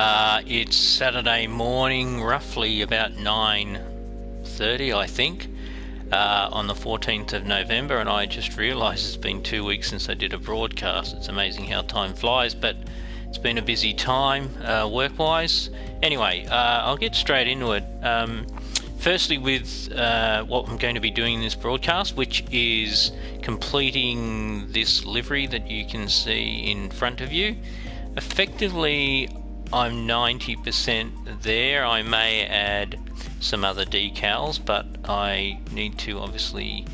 It's Saturday morning, roughly about 9:30, I think, on the 14th of November, and I just realised it's been 2 weeks since I did a broadcast. It's amazing how time flies, but it's been a busy time work-wise. Anyway, I'll get straight into it. Firstly, with what I'm going to be doing in this broadcast, which is completing this livery that you can see in front of you. Effectively, I'm 90% there. I may add some other decals, but I need to obviously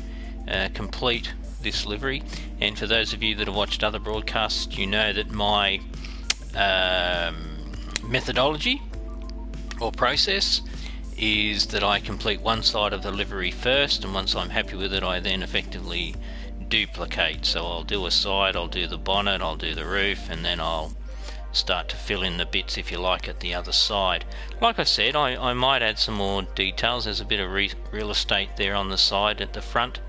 complete this livery. And for those of you that have watched other broadcasts, you know that my methodology or process is that I complete one side of the livery first, and once I'm happy with it, I then effectively duplicate. So I'll do a side, I'll do the bonnet, I'll do the roof, and then I'll start to fill in the bits, if you like, at the other side. Like I said, I might add some more details. There's a bit of real estate there on the side at the front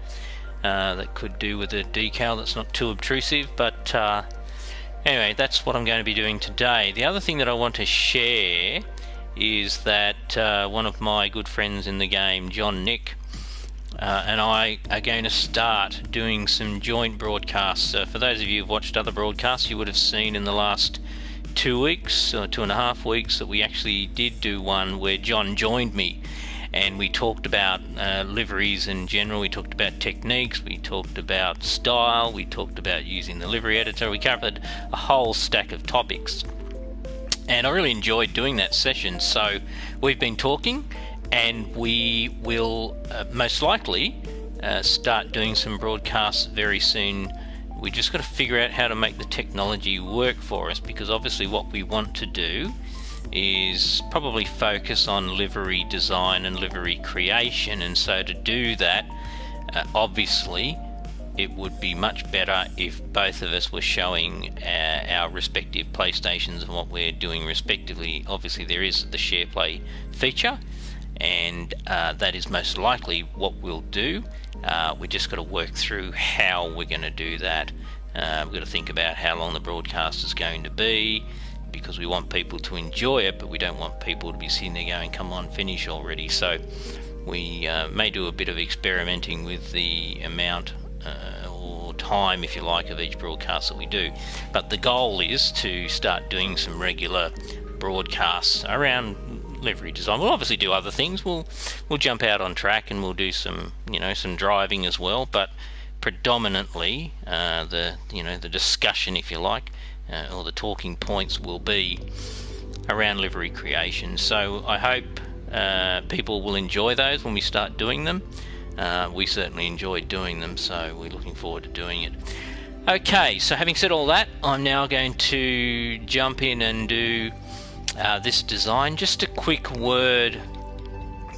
that could do with a decal that's not too obtrusive, but anyway, that's what I'm going to be doing today. The other thing that I want to share is that one of my good friends in the game, John Nick, and I are going to start doing some joint broadcasts. For those of you who've watched other broadcasts, you would have seen in the last 2 weeks or 2.5 weeks that we actually did do one where John joined me, and we talked about liveries in general. We talked about techniques, we talked about style, we talked about using the livery editor. We covered a whole stack of topics, and I really enjoyed doing that session. So we've been talking, and we will most likely start doing some broadcasts very soon. We just got to figure out how to make the technology work for us, because obviously what we want to do is probably focus on livery design and livery creation, and so to do that, obviously it would be much better if both of us were showing our respective PlayStations and what we're doing respectively. Obviously there is the share play feature, and that is most likely what we'll do. We just got to work through how we're going to do that. We've got to think about how long the broadcast is going to be, because we want people to enjoy it, but we don't want people to be sitting there going, come on, finish already. So we may do a bit of experimenting with the amount or time, if you like, of each broadcast that we do. But the goal is to start doing some regular broadcasts around livery design. We'll obviously do other things. We'll jump out on track and we'll do some some driving as well, but predominantly the discussion, if you like, or the talking points will be around livery creation. So I hope people will enjoy those when we start doing them. We certainly enjoyed doing them, so we're looking forward to doing it. Okay, so having said all that, I'm now going to jump in and do this design. Just a quick word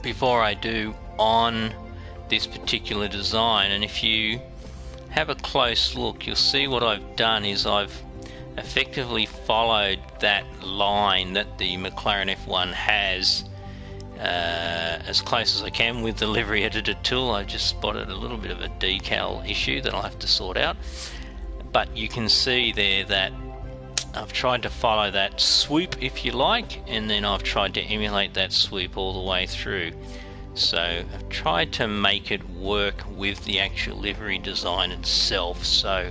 before I do on this particular design, and if you have a close look, you'll see what I've done is I've effectively followed that line that the McLaren F1 has as close as I can with the livery editor tool. I just spotted a little bit of a decal issue that I'll have to sort out, but you can see there that I've tried to follow that swoop, if you like, and then I've tried to emulate that swoop all the way through. So I've tried to make it work with the actual livery design itself. So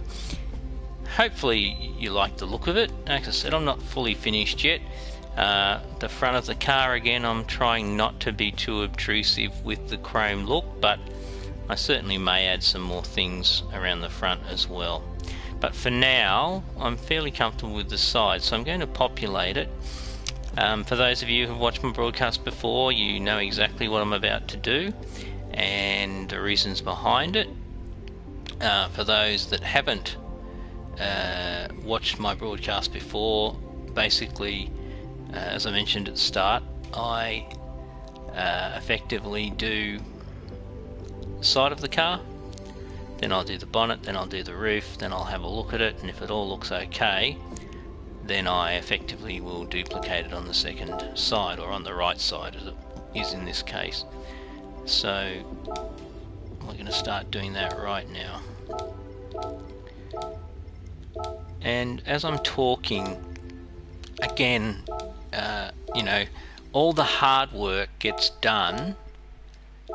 hopefully you like the look of it. Like I said, I'm not fully finished yet. The front of the car, again, I'm trying not to be too obtrusive with the chrome look, but I certainly may add some more things around the front as well. But for now, I'm fairly comfortable with the side, so I'm going to populate it. For those of you who have watched my broadcast before, you know exactly what I'm about to do and the reasons behind it. For those that haven't watched my broadcast before, basically, as I mentioned at the start, I effectively do the side of the car, then I'll do the bonnet, then I'll do the roof, then I'll have a look at it, and if it all looks okay, then I effectively will duplicate it on the second side, or on the right side as it is in this case. So we're going to start doing that right now. And as I'm talking, again, you know, all the hard work gets done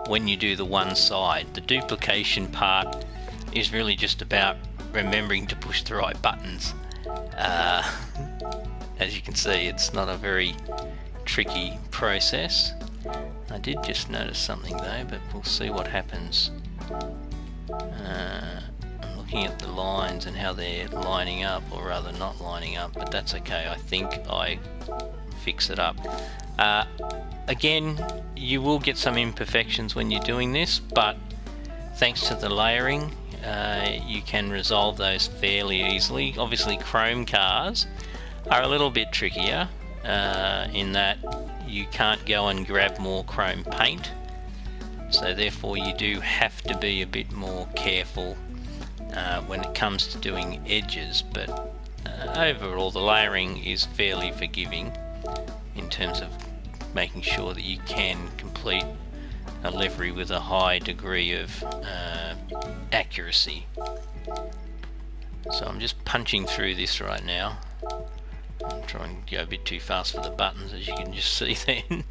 when you do the one side. The duplication part is really just about remembering to push the right buttons. As you can see, it's not a very tricky process. I did just notice something though, but we'll see what happens. I'm looking at the lines and how they're lining up, or rather not lining up, but that's okay. I think I fix it up. Again, you will get some imperfections when you're doing this, but thanks to the layering, you can resolve those fairly easily. Obviously, chrome cars are a little bit trickier in that you can't go and grab more chrome paint, so therefore you do have to be a bit more careful when it comes to doing edges, but overall the layering is fairly forgiving in terms of making sure that you can complete a livery with a high degree of accuracy. So I'm just punching through this right now. I'm trying to go a bit too fast for the buttons, as you can just see then.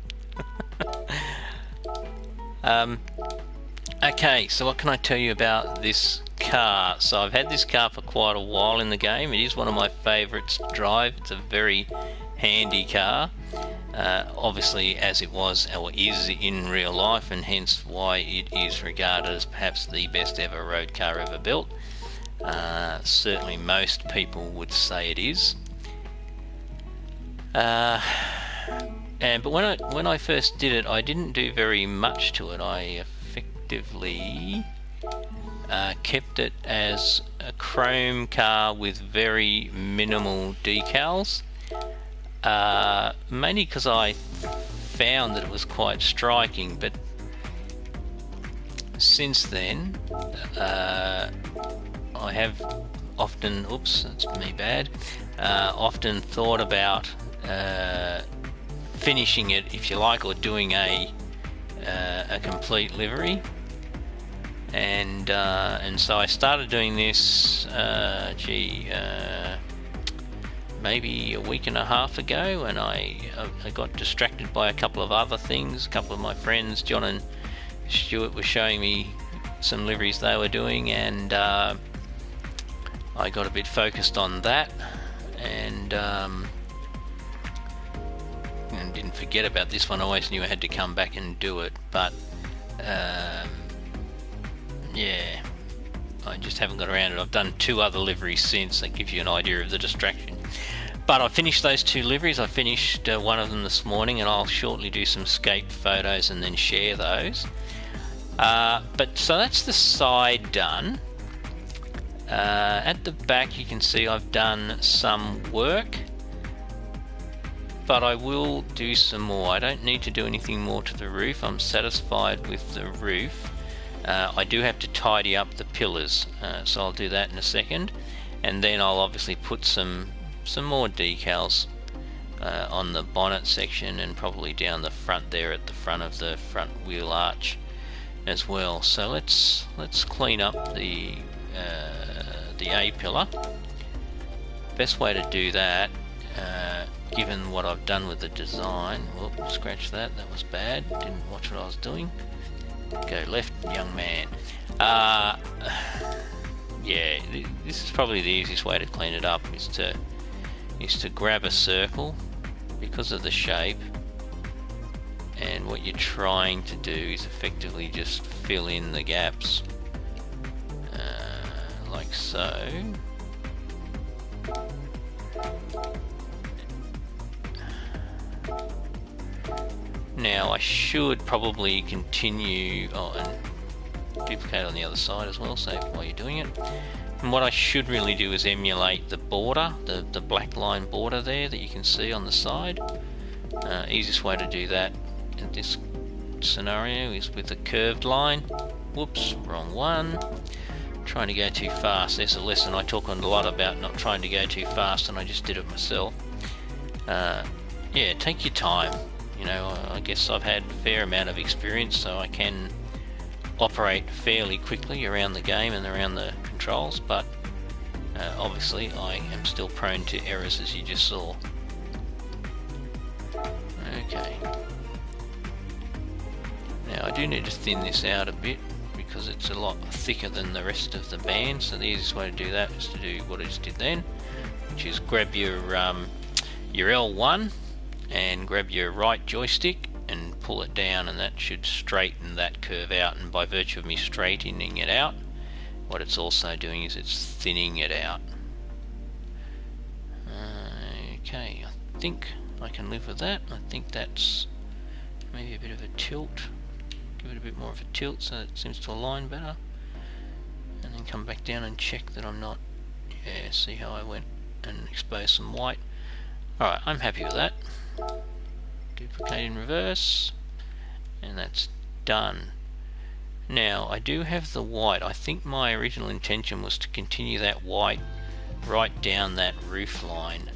Okay, so what can I tell you about this car? So I've had this car for quite a while in the game. It is one of my favourites to drive. It's a very handy car, obviously, as it was or is in real life, and hence why it is regarded as perhaps the best ever road car ever built. Certainly most people would say it is. But when I first did it, I didn't do very much to it. I effectively kept it as a chrome car with very minimal decals, mainly because I found that it was quite striking. But since then, I have often, oops, that's me bad, often thought about finishing it, if you like, or doing a complete livery, and so I started doing this maybe a week and a half ago, and I got distracted by a couple of other things. A couple of my friends, John and Stuart, were showing me some liveries they were doing, and I got a bit focused on that, and didn't forget about this one. I always knew I had to come back and do it, but yeah, I just haven't got around it. I've done 2 other liveries since. That gives you an idea of the distraction. But I finished those 2 liveries. I finished one of them this morning, and I'll shortly do some scape photos and then share those. But so that's the side done. At the back you can see I've done some work, but I will do some more. I don't need to do anything more to the roof. I'm satisfied with the roof. I do have to tidy up the pillars, so I'll do that in a second, and then I'll obviously put some more decals on the bonnet section, and probably down the front there at the front of the front wheel arch as well. So let's clean up the A pillar. Best way to do that, given what I've done with the design, whoop, scratch that, that was bad, didn't watch what I was doing. Go left, young man. Yeah, this is probably the easiest way to clean it up, is to grab a circle because of the shape, and what you're trying to do is effectively just fill in the gaps, like so. Now I should probably continue and duplicate on the other side as well, so while you're doing it. And what I should really do is emulate the border, the black line border there that you can see on the side. Easiest way to do that in this scenario is with a curved line. Whoops, wrong one. Trying to go too fast. There's a lesson I talk a lot about, not trying to go too fast, and I just did it myself. Yeah, take your time. You know, I guess I've had a fair amount of experience, so I can operate fairly quickly around the game and around the controls, but obviously I am still prone to errors, as you just saw. do need to thin this out a bit because it's a lot thicker than the rest of the band. So the easiest way to do that is to do what I just did then, which is grab your L1 and grab your right joystick and pull it down, and that should straighten that curve out. And by virtue of me straightening it out, what it's also doing is it's thinning it out. Okay, I think I can live with that. I think that's maybe a bit of a tilt. Give it a bit more of a tilt so it seems to align better. And then come back down and check that I'm not... Yeah, see how I went and exposed some white. Alright, I'm happy with that. Duplicate in reverse. And that's done. Now, I do have the white. I think my original intention was to continue that white right down that roof line.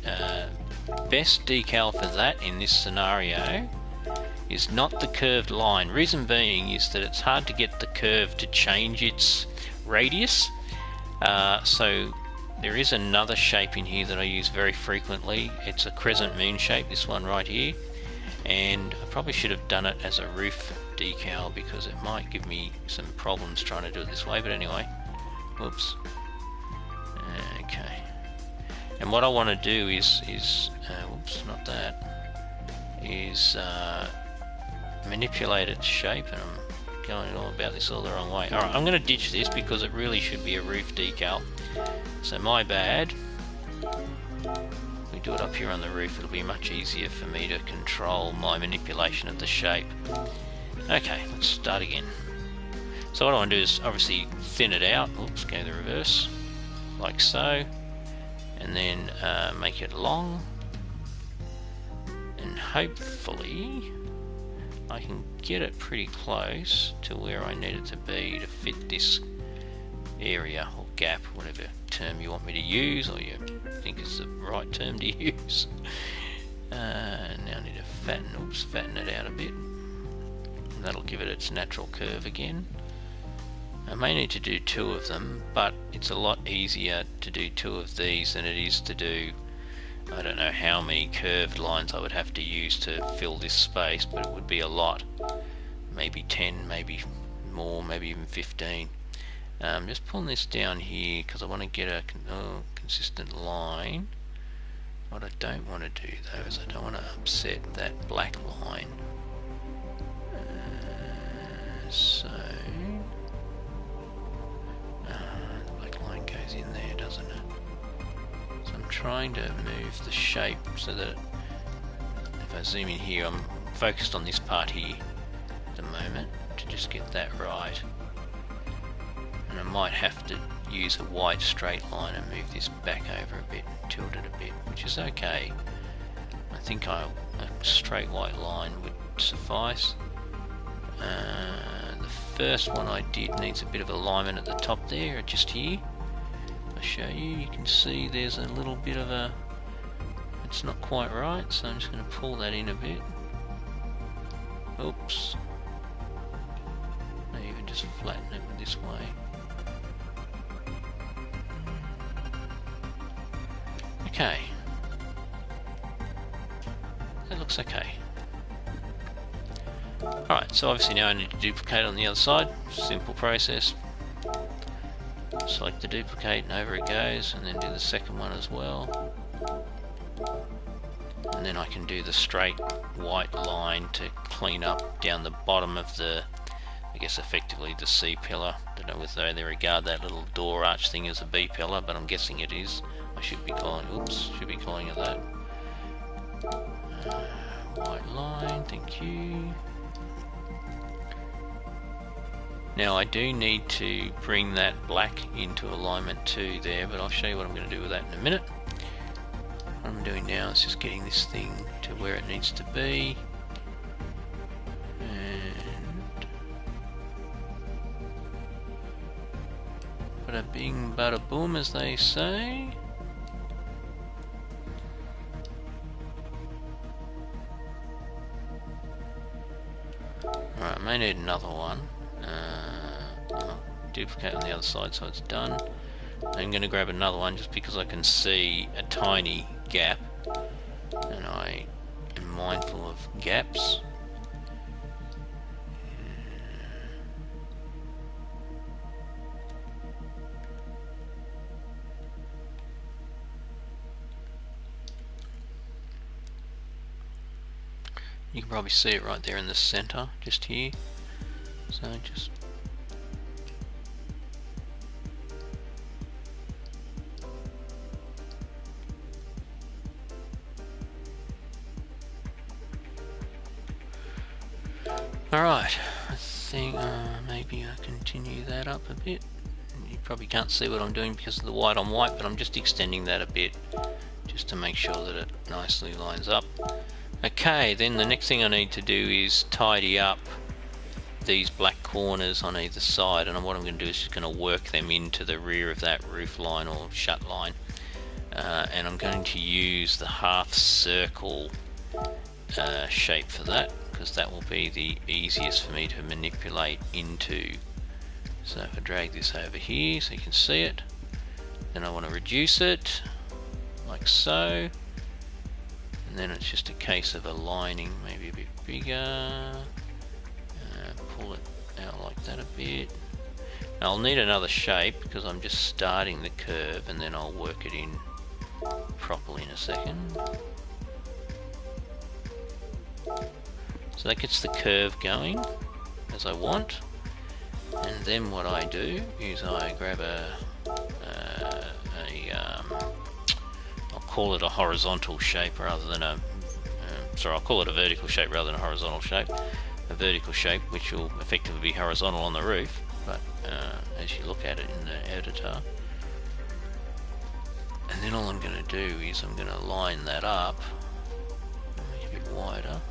Best decal for that in this scenario is not the curved line. Reason being is that it's hard to get the curve to change its radius. So there is another shape in here that I use very frequently. It's a crescent moon shape, this one right here. And I probably should have done it as a roof decal because it might give me some problems trying to do it this way, but anyway. Whoops. Okay. And what I want to do is whoops, not that, is manipulate its shape, and I'm going all about this all the wrong way. Alright, I'm going to ditch this because it really should be a roof decal. So my bad. If we do it up here on the roof, it'll be much easier for me to control my manipulation of the shape. Okay, let's start again. So what I want to do is obviously thin it out. Oops, go the reverse, like so, and then make it long, and hopefully I can get it pretty close to where I need it to be to fit this area or gap, whatever term you want me to use, or you think is the right term to use. Now I need to fatten it out a bit. That'll give it its natural curve again. I may need to do two of them, but it's a lot easier to do two of these than it is to do, I don't know how many curved lines I would have to use to fill this space, but it would be a lot. Maybe 10, maybe more, maybe even 15. Just pulling this down here because I want to get a consistent line. What I don't want to do though is I don't want to upset that black line. So the black line goes in there, doesn't it? So I'm trying to move the shape so that if I zoom in here, I'm focused on this part here at the moment to just get that right. And I might have to use a white straight line and move this back over a bit, tilt it a bit, which is okay. I think a straight white line would suffice. The first one I did needs a bit of alignment at the top there, just here. I'll show you, you can see there's a little bit of a, it's not quite right, so I'm just going to pull that in a bit. Oops. Maybe even just flatten it this way. Okay. That looks okay. Alright, so obviously now I need to duplicate on the other side. Simple process. Select the duplicate and over it goes, and then do the second one as well. And then I can do the straight white line to clean up down the bottom of the, I guess effectively the C pillar. Don't know whether they regard that little door arch thing as a B pillar, but I'm guessing it is. I should be calling, should be calling it that. White line, thank you. Now I do need to bring that black into alignment too there, but I'll show you what I'm going to do with that in a minute. What I'm doing now is just getting this thing to where it needs to be. And bada bing, bada boom, as they say. Alright, I may need another one. I'll duplicate on the other side so it's done. I'm going to grab another one just because I can see a tiny gap, and I am mindful of gaps. You can probably see it right there in the center, just here. So just alright, I think maybe I continue that up a bit. You probably can't see what I'm doing because of the white on white, but I'm just extending that a bit just to make sure that it nicely lines up. Okay, then the next thing I need to do is tidy up these black corners on either side, and what I'm going to do is just going to work them into the rear of that roof line or shut line, and I'm going to use the half circle shape for that, because that will be the easiest for me to manipulate into. So if I drag this over here so you can see it, then I want to reduce it like so, and then it's just a case of aligning maybe a bit bigger, pull it out like that a bit. Now I'll need another shape because I'm just starting the curve, and then I'll work it in properly in a second. So that gets the curve going as I want, and then what I do is I grab I'll call it a horizontal shape rather than a I'll call it a vertical shape rather than a horizontal shape. A vertical shape which will effectively be horizontal on the roof, but as you look at it in the editor. And then all I'm going to do is I'm going to line that up, make it a bit wider.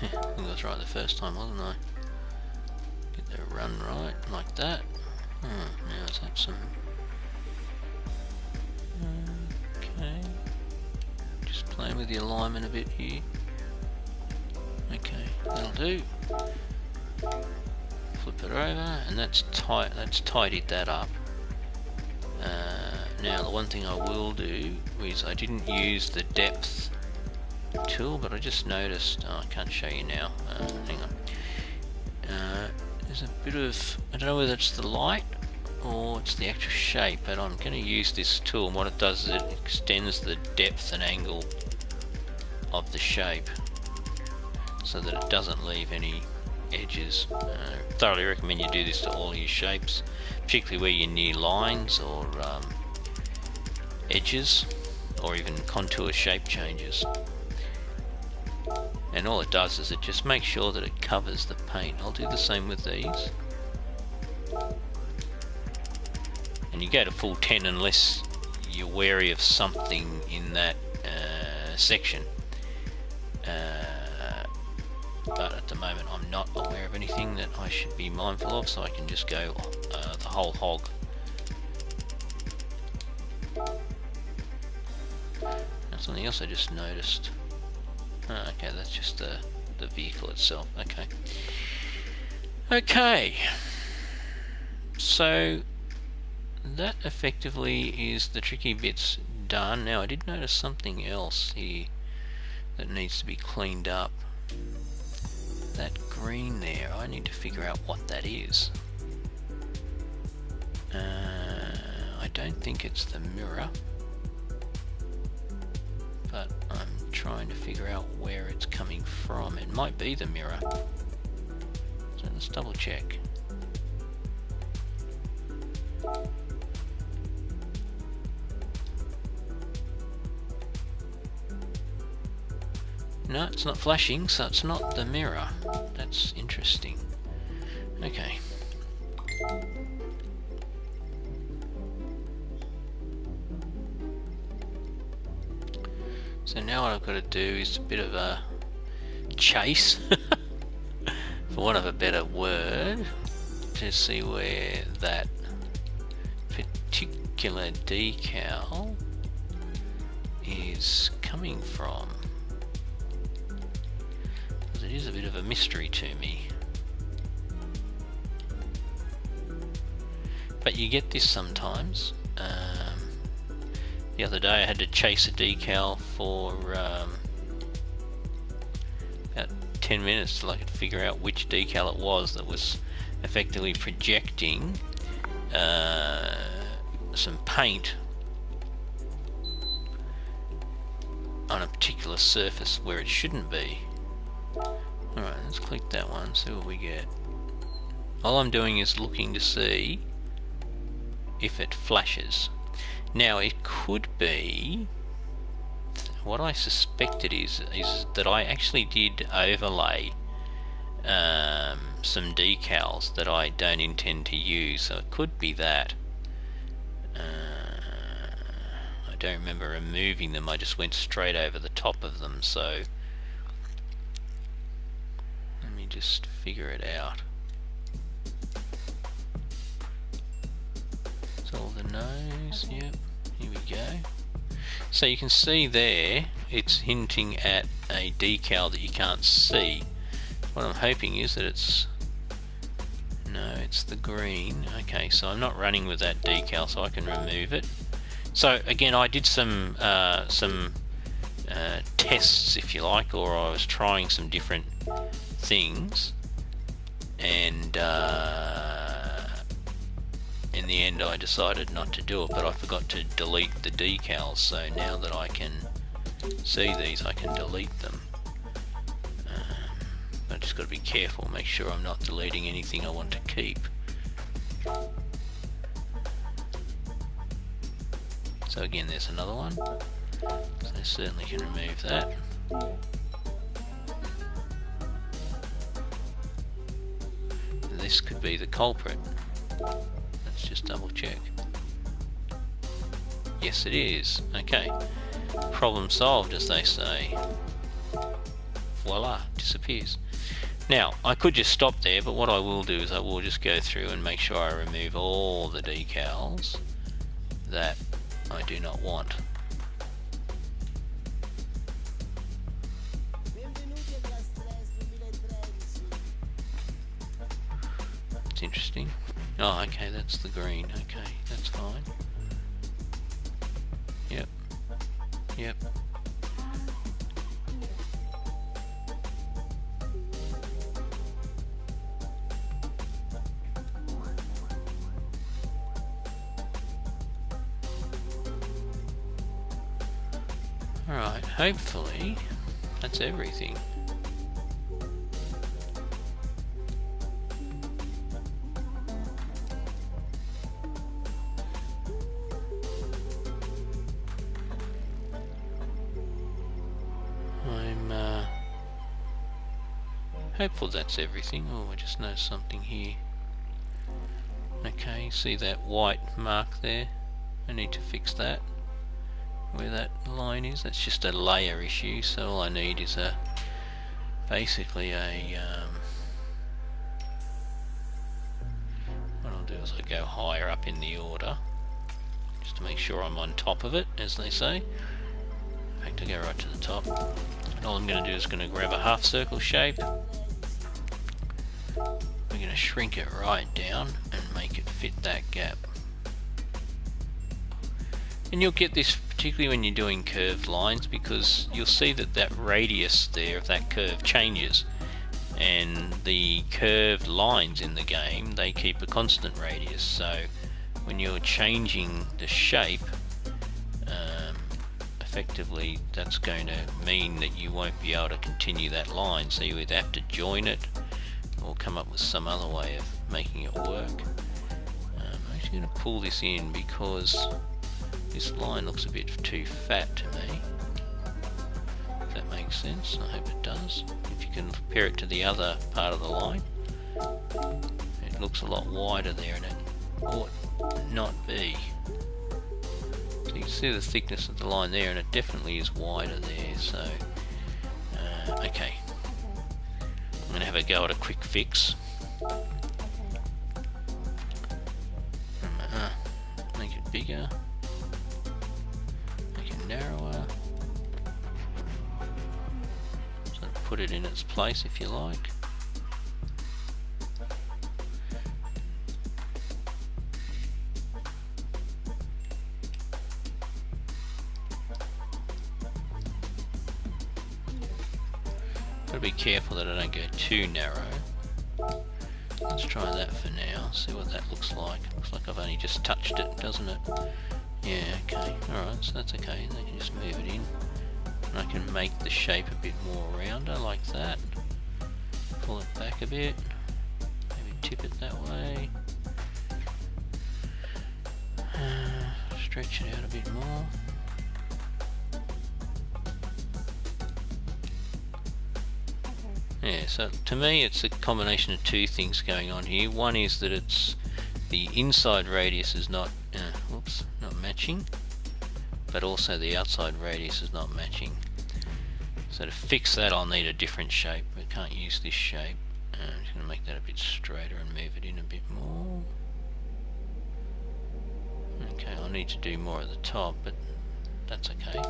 I think I was right the first time, wasn't I? Get the run right, like that. Now let's have some... Okay. Just playing with the alignment a bit here. Okay, that'll do. Flip it over, and that's tight. That's tidied that up. Now the one thing I will do is I didn't use the depth tool, but I just noticed, I can't show you now, hang on, there's a bit of, I don't know whether it's the light or it's the actual shape, but I'm going to use this tool, and what it does is it extends the depth and angle of the shape so that it doesn't leave any edges. Thoroughly recommend you do this to all your shapes, particularly where you're near lines or edges or even contour shape changes. And all it does is it just makes sure that it covers the paint. I'll do the same with these. And you go to full 10 unless you're wary of something in that section. But at the moment I'm not aware of anything that I should be mindful of, so I can just go the whole hog. That's something else I just noticed. Oh, okay, that's just the vehicle itself. Okay. Okay. So that effectively is the tricky bits done. Now I did notice something else here that needs to be cleaned up. That green there, I need to figure out what that is. I don't think it's the mirror, but I'm trying to figure out where it's coming from. It might be the mirror, so let's double check. No, it's not flashing, so it's not the mirror. That's interesting. Okay. So now what I've got to do is a bit of a chase, for want of a better word, to see where that particular decal is coming from. Because it is a bit of a mystery to me. But you get this sometimes. The other day I had to chase a decal for about 10 minutes till I could figure out which decal it was that was effectively projecting some paint on a particular surface where it shouldn't be. Alright, let's click that one, see what we get. All I'm doing is looking to see if it flashes. Now it could be, what I suspected is that I actually did overlay some decals that I don't intend to use, so it could be that. I don't remember removing them, I just went straight over the top of them, so let me just figure it out. So the nose, yep, here we go. So you can see there, it's hinting at a decal that you can't see. What I'm hoping is that it's, no, it's the green. Okay, so I'm not running with that decal, so I can remove it. So again, I did some tests, if you like, or I was trying some different things, and in the end I decided not to do it, but I forgot to delete the decals, so now that I can see these I can delete them. I just got to be careful, make sure I'm not deleting anything I want to keep. So again, there's another one, so I certainly can remove that. This could be the culprit. Let's just double check. Yes, it is. Okay, problem solved, as they say. Voila, disappears. Now, I could just stop there, but what I will do is I will just go through and make sure I remove all the decals that I do not want. It's interesting. Oh, okay, that's the green. Okay, that's fine. Yep. Yep. Alright, hopefully that's everything. I'm hopeful that's everything. Oh, I just noticed something here. Okay, see that white mark there? I need to fix that. Where that line is, that's just a layer issue, so all I need is basically what I'll do is I go higher up in the order just to make sure I'm on top of it, as they say. In fact, I go right to the top, and all I'm going to do is going to grab a half circle shape. We're going to shrink it right down and make it fit that gap. And you'll get this particularly when you're doing curved lines, because you'll see that that radius there of that curve changes, and the curved lines in the game, they keep a constant radius, so when you're changing the shape, effectively that's going to mean that you won't be able to continue that line, so you either have to join it or come up with some other way of making it work. I'm actually going to pull this in because this line looks a bit too fat to me. If that makes sense, I hope it does. If you can compare it to the other part of the line, it looks a lot wider there, and it ought not be. So you can see the thickness of the line there, and it definitely is wider there, so okay. I'm going to have a go at a quick fix. Make it bigger. Narrower, sort of put it in its place if you like. Gotta be careful that I don't go too narrow. Let's try that for now, see what that looks like. Looks like I've only just touched it, doesn't it? Yeah, okay, alright, so that's okay. I can just move it in. And I can make the shape a bit more rounder, like that. Pull it back a bit. Maybe tip it that way. Stretch it out a bit more. Yeah, so to me it's a combination of two things going on here. One is that it's the inside radius is not not matching, but also the outside radius is not matching. So to fix that I'll need a different shape. We can't use this shape. I'm just going to make that a bit straighter and move it in a bit more. Okay, I'll need to do more at the top, but that's okay.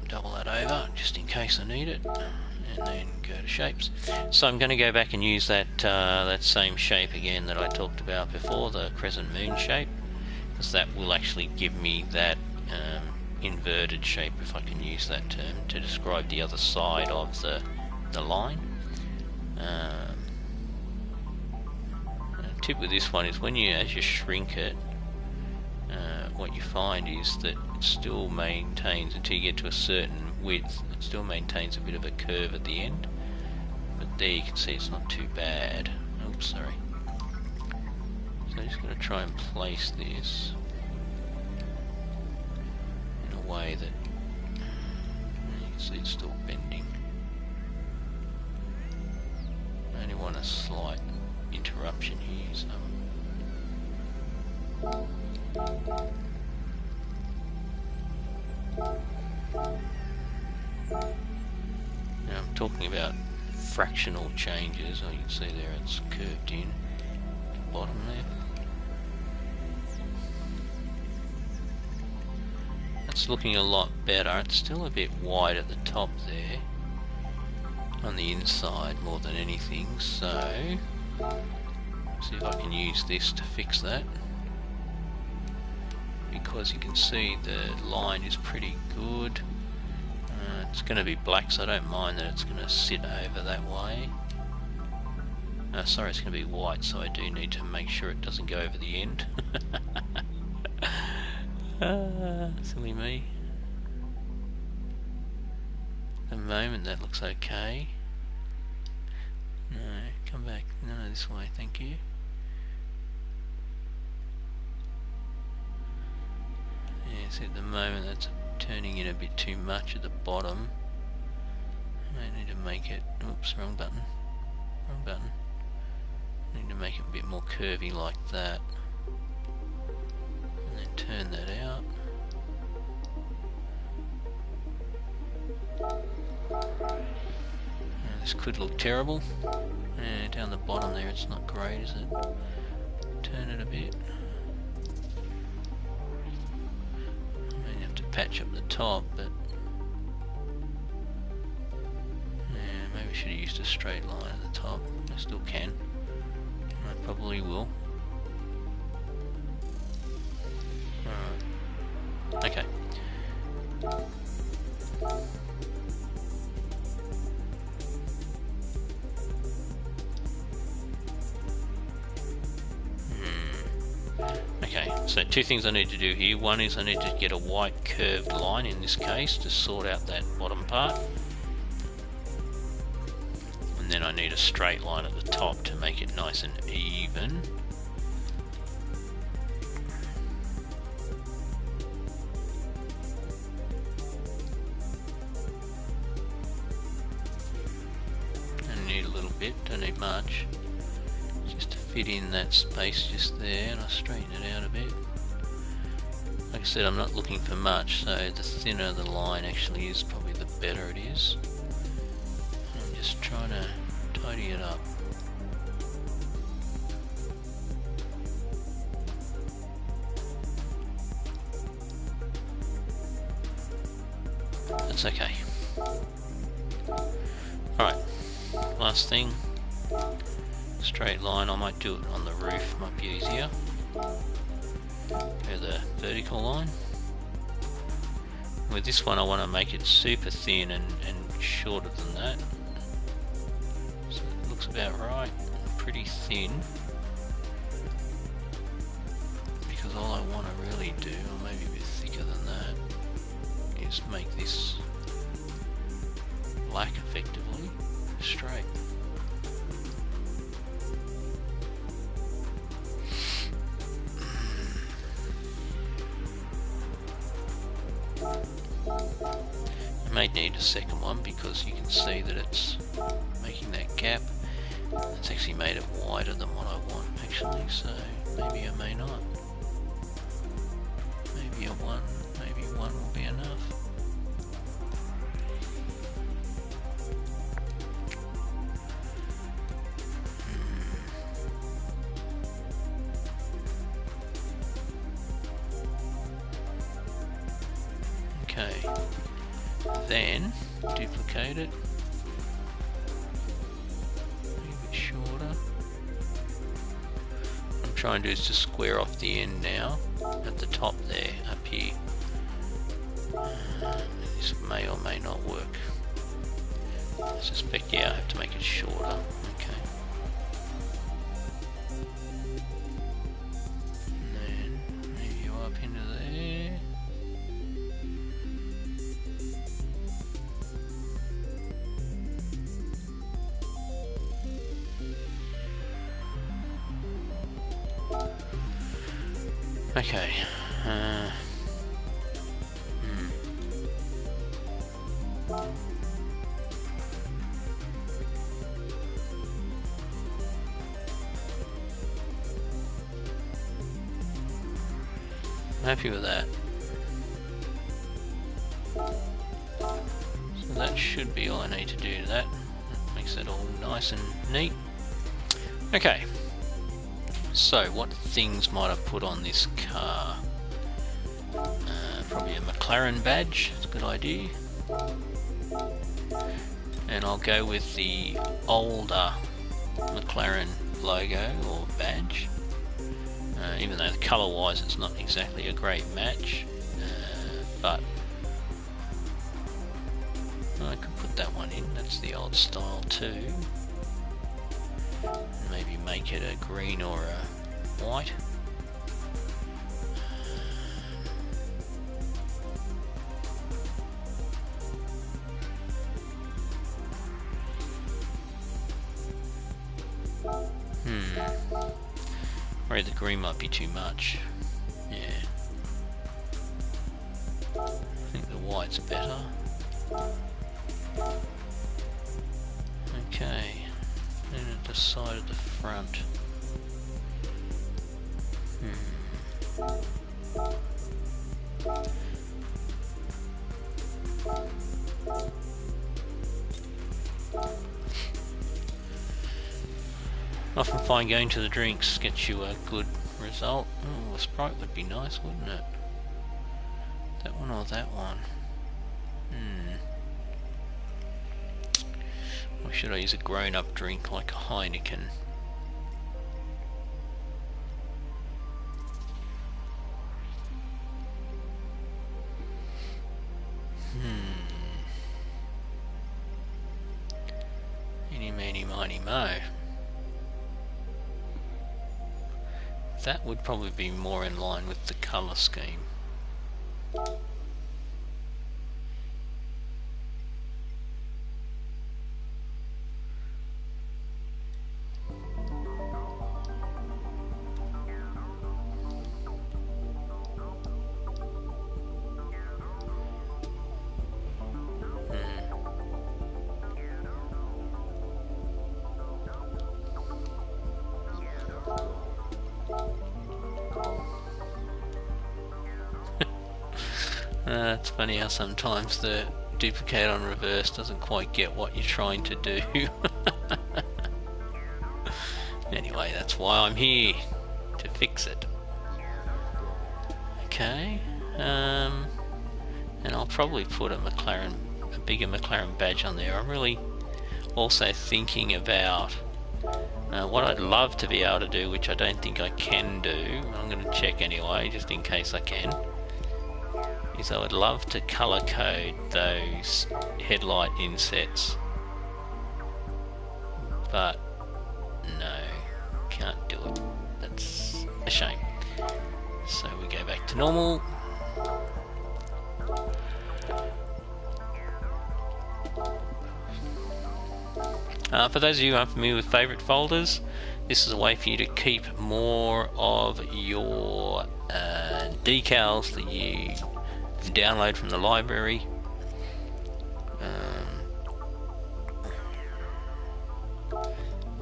Double that over just in case I need it, and then go to shapes. So I'm going to go back and use that that same shape again that I talked about before, the crescent moon shape, because that will actually give me that inverted shape, if I can use that term, to describe the other side of the line. Tip with this one is as you shrink it, what you find is that it still maintains, until you get to a certain width, it still maintains a bit of a curve at the end. But there you can see it's not too bad. Oops, sorry. So I'm just going to try and place this in a way that you can see it's still bending. I only want a slight interruption here, so now I'm talking about fractional changes. You can see there it's curved in at the bottom there. That's looking a lot better. It's still a bit wide at the top there on the inside more than anything, so see if I can use this to fix that, because you can see the line is pretty good. It's going to be black, so I don't mind that it's going to sit over that way. Sorry, it's going to be white, so I do need to make sure it doesn't go over the end. Silly me. At the moment that looks okay. No, come back. No, this way, thank you. Yeah, see at the moment that's turning in a bit too much at the bottom. I need to make it, oops, wrong button. Wrong button. I need to make it a bit more curvy like that. And then turn that out. Now, this could look terrible. Down the bottom there it's not great, is it? Turn it a bit. I may have to patch up the top, but yeah, maybe I should have used a straight line at the top. I still can. I probably will. Alright. Okay. Okay, so two things I need to do here. One is I need to get a white curved line in this case to sort out that bottom part. And then I need a straight line at the top to make it nice and even. I need a little bit, don't need much. Just to fit in that space just there, and I'll straighten it out a bit. Like I said, I'm not looking for much, so the thinner the line actually is, probably the better it is. I'm just trying to tidy it up. That's okay. Alright, last thing. Straight line, I might do it on the roof, might be easier. Go the vertical line. With this one I want to make it super thin and shorter than that. So it looks about right, pretty thin. Because all I want to really do, or maybe a bit thicker than that, is make this black effectively, straight. You may need a second one because you can see that it's making that gap. It's actually made it wider than what I want actually, so maybe I may not. Maybe one will be enough. Okay, then duplicate it, make it a bit shorter. What I'm trying to do is just square off the end now, at the top there, up here. This may or may not work. I suspect, yeah, I have to make it shorter. Okay. And then move you up into there. Okay. I'm happy with that. So that should be all I need to do to that. Makes it all nice and neat. Okay. So what things might I put on this car? Probably a McLaren badge, it's a good idea. And I'll go with the older McLaren logo or badge. Even though colour wise it's not exactly a great match, but I could put that one in, that's the old style too. Maybe make it a green or a white. Or the green might be too much. Yeah. I think the white's better. Okay. And at the side of the front. Often find going to the drinks gets you a good result. Oh, a Sprite would be nice, wouldn't it? That one or that one? Or should I use a grown-up drink like a Heineken? Eeny, meeny, miny, mo. That would probably be more in line with the colour scheme. It's funny how sometimes the duplicate on reverse doesn't quite get what you're trying to do. Anyway, that's why I'm here, to fix it. Okay, and I'll probably put a bigger McLaren badge on there. I'm really also thinking about what I'd love to be able to do, which I don't think I can do. I'm going to check anyway, just in case I can. is I would love to colour code those headlight insets, but no, can't do it. That's a shame. So we go back to normal. For those of you who aren't familiar with favourite folders, this is a way for you to keep more of your decals that you download from the library.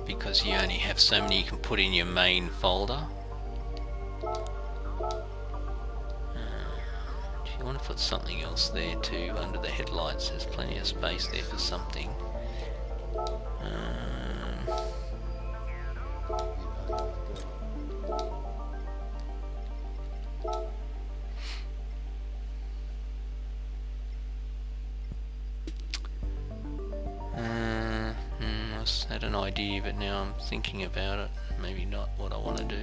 Because you only have so many you can put in your main folder. If you want to put something else there too, under the headlights, there's plenty of space there for something. I had an idea, but now I'm thinking about it. Maybe not what I want to do.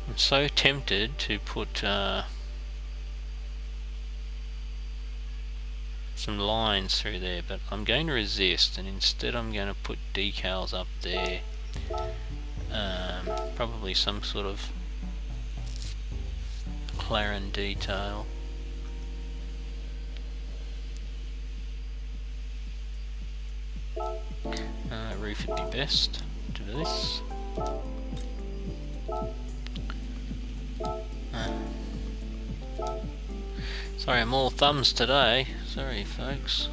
I'm so tempted to put some lines through there, but I'm going to resist, and instead I'm going to put decals up there. Probably some sort of McLaren detail. Roof would be best to do this. Sorry, I'm all thumbs today. Sorry, folks.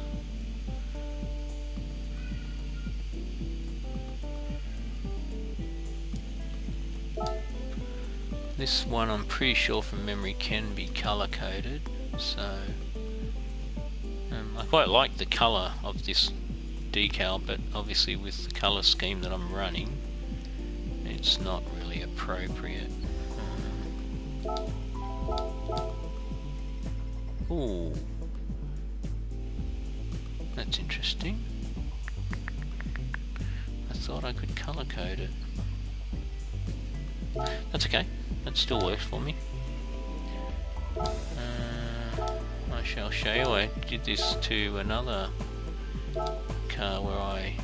This one I'm pretty sure from memory can be colour coded, so I quite like the colour of this decal, but obviously with the colour scheme that I'm running, it's not really appropriate. Ooh, that's interesting. I thought I could colour code it. That's okay, that still works for me. I shall show you. I did this to another car where I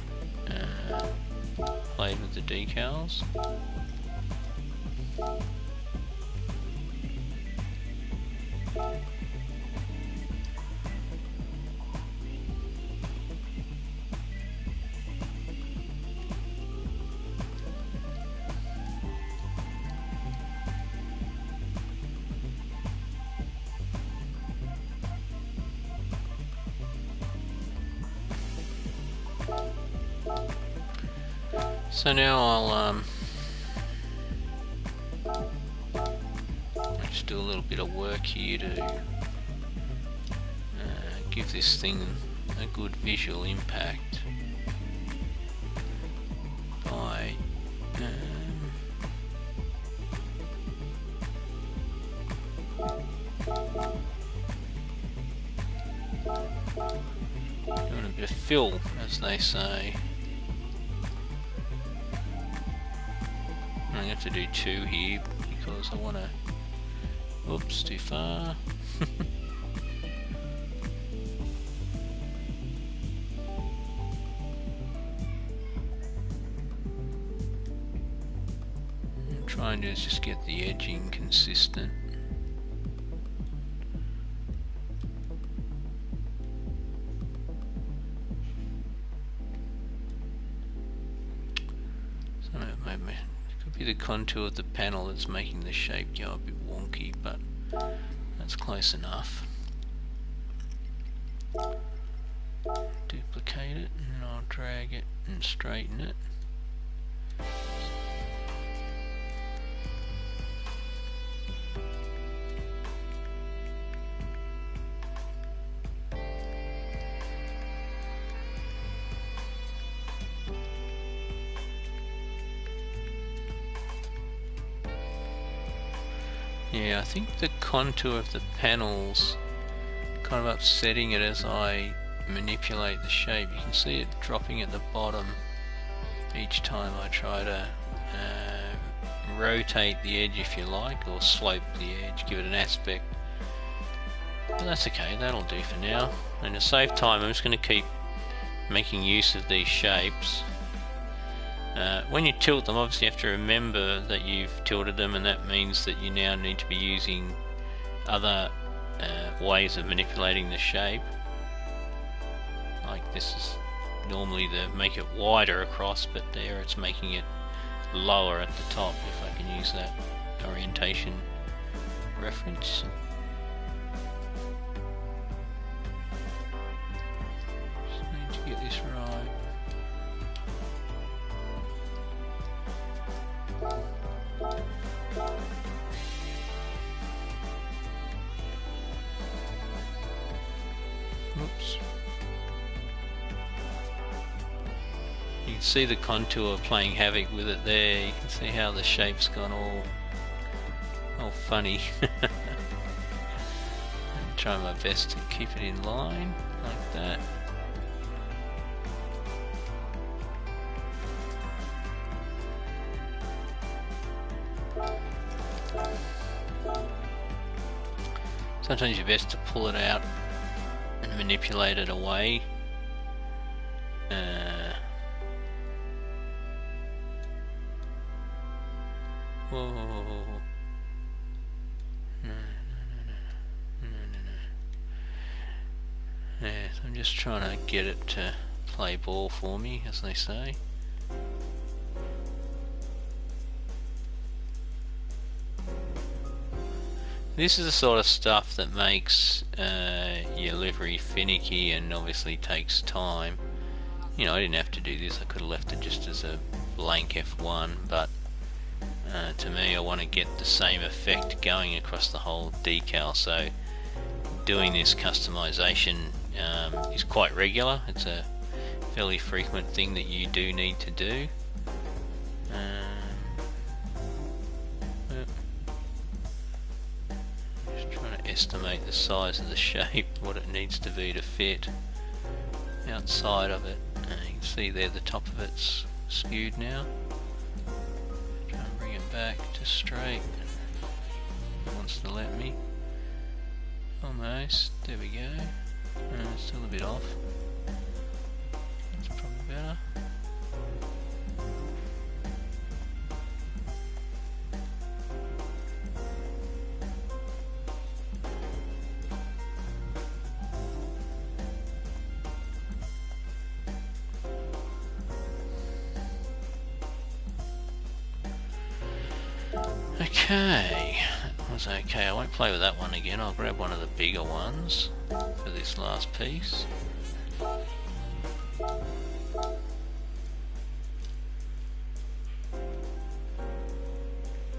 played with the decals. So now I'll just do a little bit of work here to give this thing a good visual impact by fill, as they say. I'm going to have to do 2 here because I want to... Oops, too far. I'm trying to just get the edging consistent. The contour of the panel that's making the shape go a bit wonky, but that's close enough. Duplicate it and I'll drag it and straighten it. Yeah, I think the contour of the panels kind of upsetting it as I manipulate the shape. You can see it dropping at the bottom each time I try to rotate the edge, if you like, or slope the edge, give it an aspect. But that's okay, that'll do for now. And to save time, I'm just going to keep making use of these shapes. When you tilt them, obviously you have to remember that you've tilted them, and that means that you now need to be using other ways of manipulating the shape. Like this is normally to make it wider across, but there it's making it lower at the top, if I can use that orientation reference. Just need to get this right. Oops. You can see the contour playing havoc with it there. You can see how the shape's gone all funny. I'm trying my best to keep it in line like that. Sometimes you're best to pull it out and manipulate it away. Whoa. No. Yeah, so I'm just trying to get it to play ball for me, as they say. This is the sort of stuff that makes your livery finicky and obviously takes time. You know, I didn't have to do this, I could have left it just as a blank F1, but to me I want to get the same effect going across the whole decal, so doing this customization is quite regular. It's a fairly frequent thing that you do need to do. Estimate the size of the shape, what it needs to be to fit outside of it. You can see there the top of it's skewed now. Try and bring it back to straight. It wants to let me. Almost. There we go. Still a bit off. That's probably better. Okay, that was okay. I won't play with that one again. I'll grab one of the bigger ones for this last piece.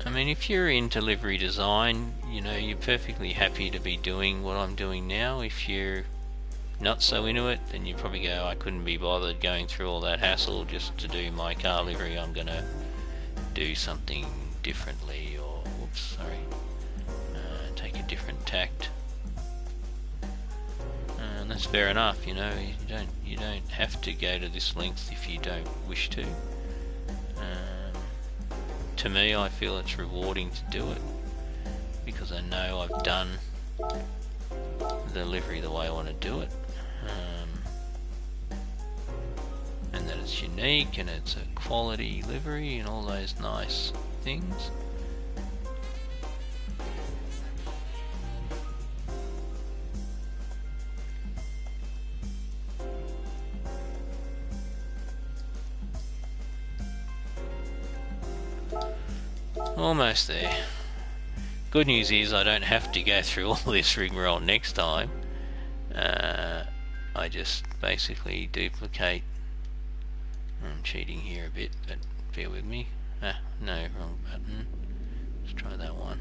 I mean, if you're into livery design, you know, you're perfectly happy to be doing what I'm doing now. If you're not so into it, then you probably go, I couldn't be bothered going through all that hassle just to do my car livery. I'm gonna do something differently, or whoops, sorry, take a different tact. and that's fair enough. You know, you don't have to go to this length if you don't wish to. To me, I feel it's rewarding to do it because I know I've done the livery the way I want to do it, and that it's unique and it's a quality livery and all those nice things. Almost there. Good news is I don't have to go through all this rigmarole next time. I just basically duplicate. I'm cheating here a bit, but bear with me. No, wrong button. Let's try that one.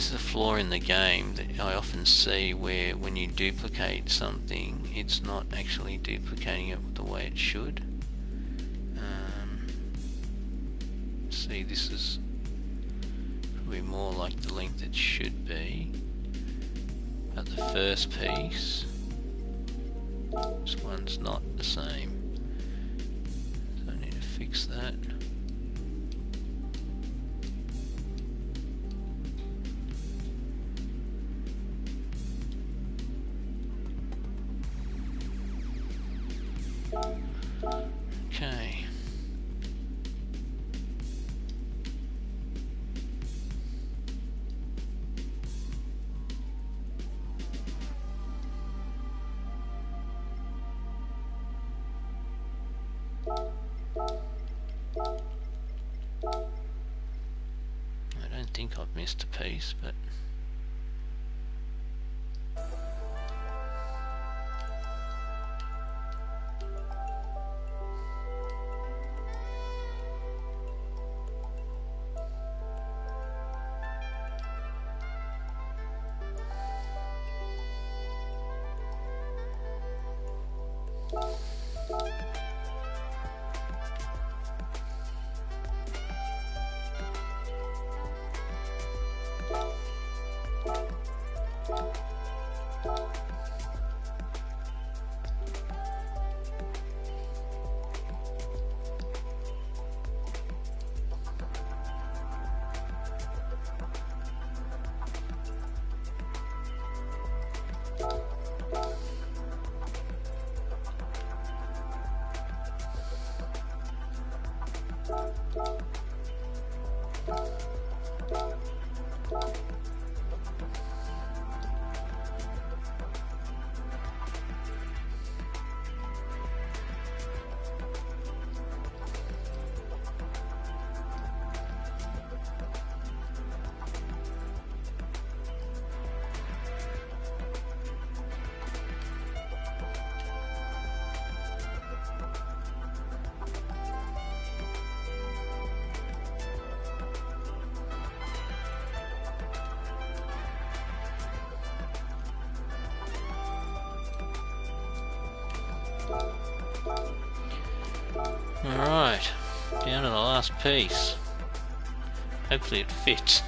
this is a flaw in the game that I often see, where when you duplicate something, it's not actually duplicating it the way it should. See, this is probably more like the length it should be, but the first piece, this one's not the same, so I need to fix that. Okay. I don't think I've missed a piece, but alright, down to the last piece. Hopefully it fits.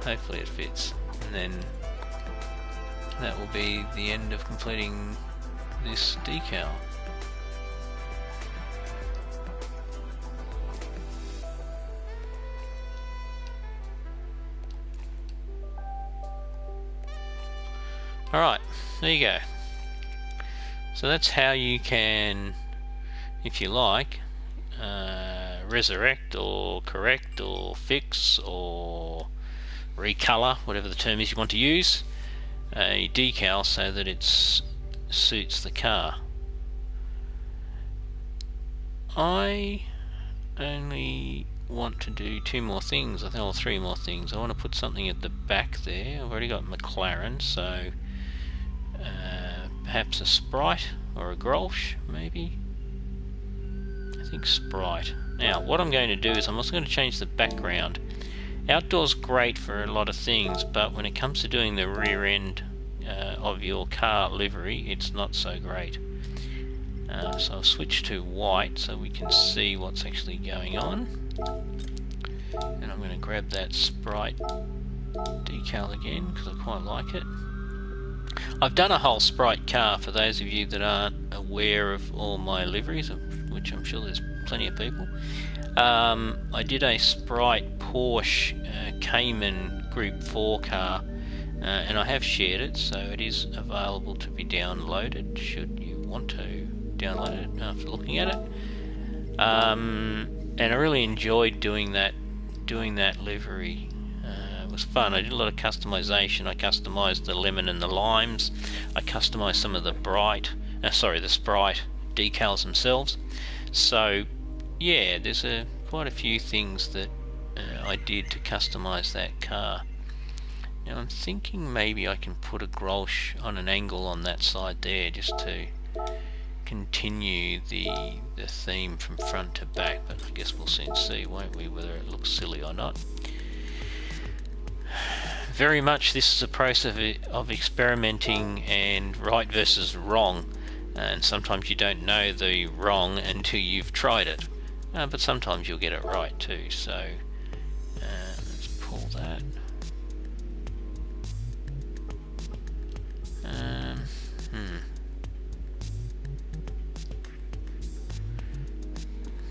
Hopefully it fits. And then that will be the end of completing this decal. Alright, there you go. So that's how you can, if you like, resurrect or correct or fix or recolor, whatever the term is you want to use, a decal so that it suits the car. I only want to do two more things, I think, or three more things. I want to put something at the back there. I've already got McLaren, so perhaps a Sprite or a Grolsch, maybe. I think Sprite. Now, what I'm going to do is I'm also going to change the background. Outdoors great for a lot of things, but when it comes to doing the rear end of your car livery, it's not so great. So I'll switch to white so we can see what's actually going on. And I'm going to grab that Sprite decal again because I quite like it. I've done a whole Sprite car for those of you that aren't aware of all my liveries, which I'm sure there's plenty of people. I did a Sprite Porsche Cayman Group 4 car, and I have shared it, so it is available to be downloaded should you want to download it after looking at it. And I really enjoyed doing that livery. It was fun. I did a lot of customization. I customized the lemon and the limes. I customized some of the the Sprite decals themselves. So yeah, there's quite a few things that I did to customize that car. Now I'm thinking maybe I can put a Grolsch on an angle on that side there just to continue the theme from front to back, but I guess we'll soon see, won't we, whether it looks silly or not. very much this is a process of experimenting and right versus wrong, and sometimes you don't know the wrong until you've tried it, but sometimes you'll get it right too. So let's pull that.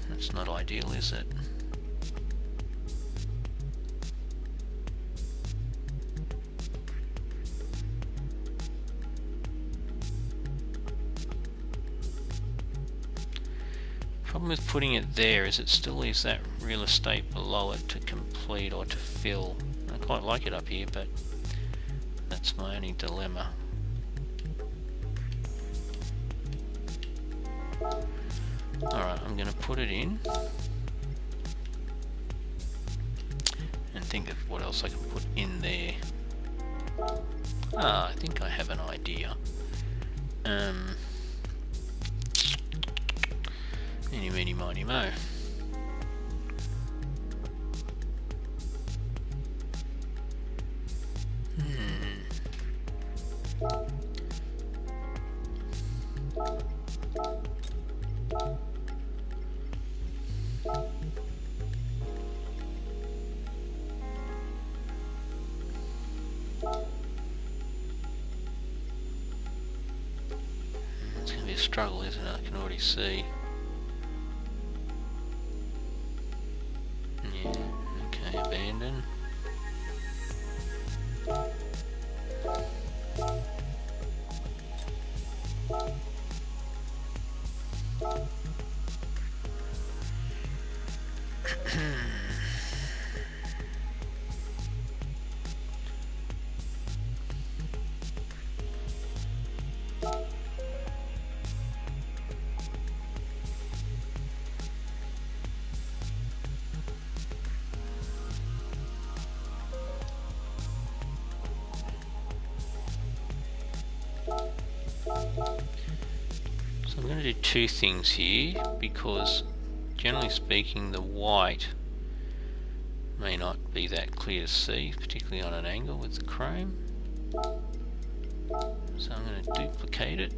That's not ideal, is it? Problem with putting it there is it still leaves that real estate below it to complete or to fill. I quite like it up here, but that's my only dilemma. Alright, I'm going to put it in and think of what else I can put in there. I think I have an idea. Eeny, meeny, miny, mo. It's going to be a struggle, isn't it? I can already see. Yeah, okay, abandon. So I'm going to do two things here, because generally speaking the white may not be that clear to see, particularly on an angle with the chrome. So I'm going to duplicate it,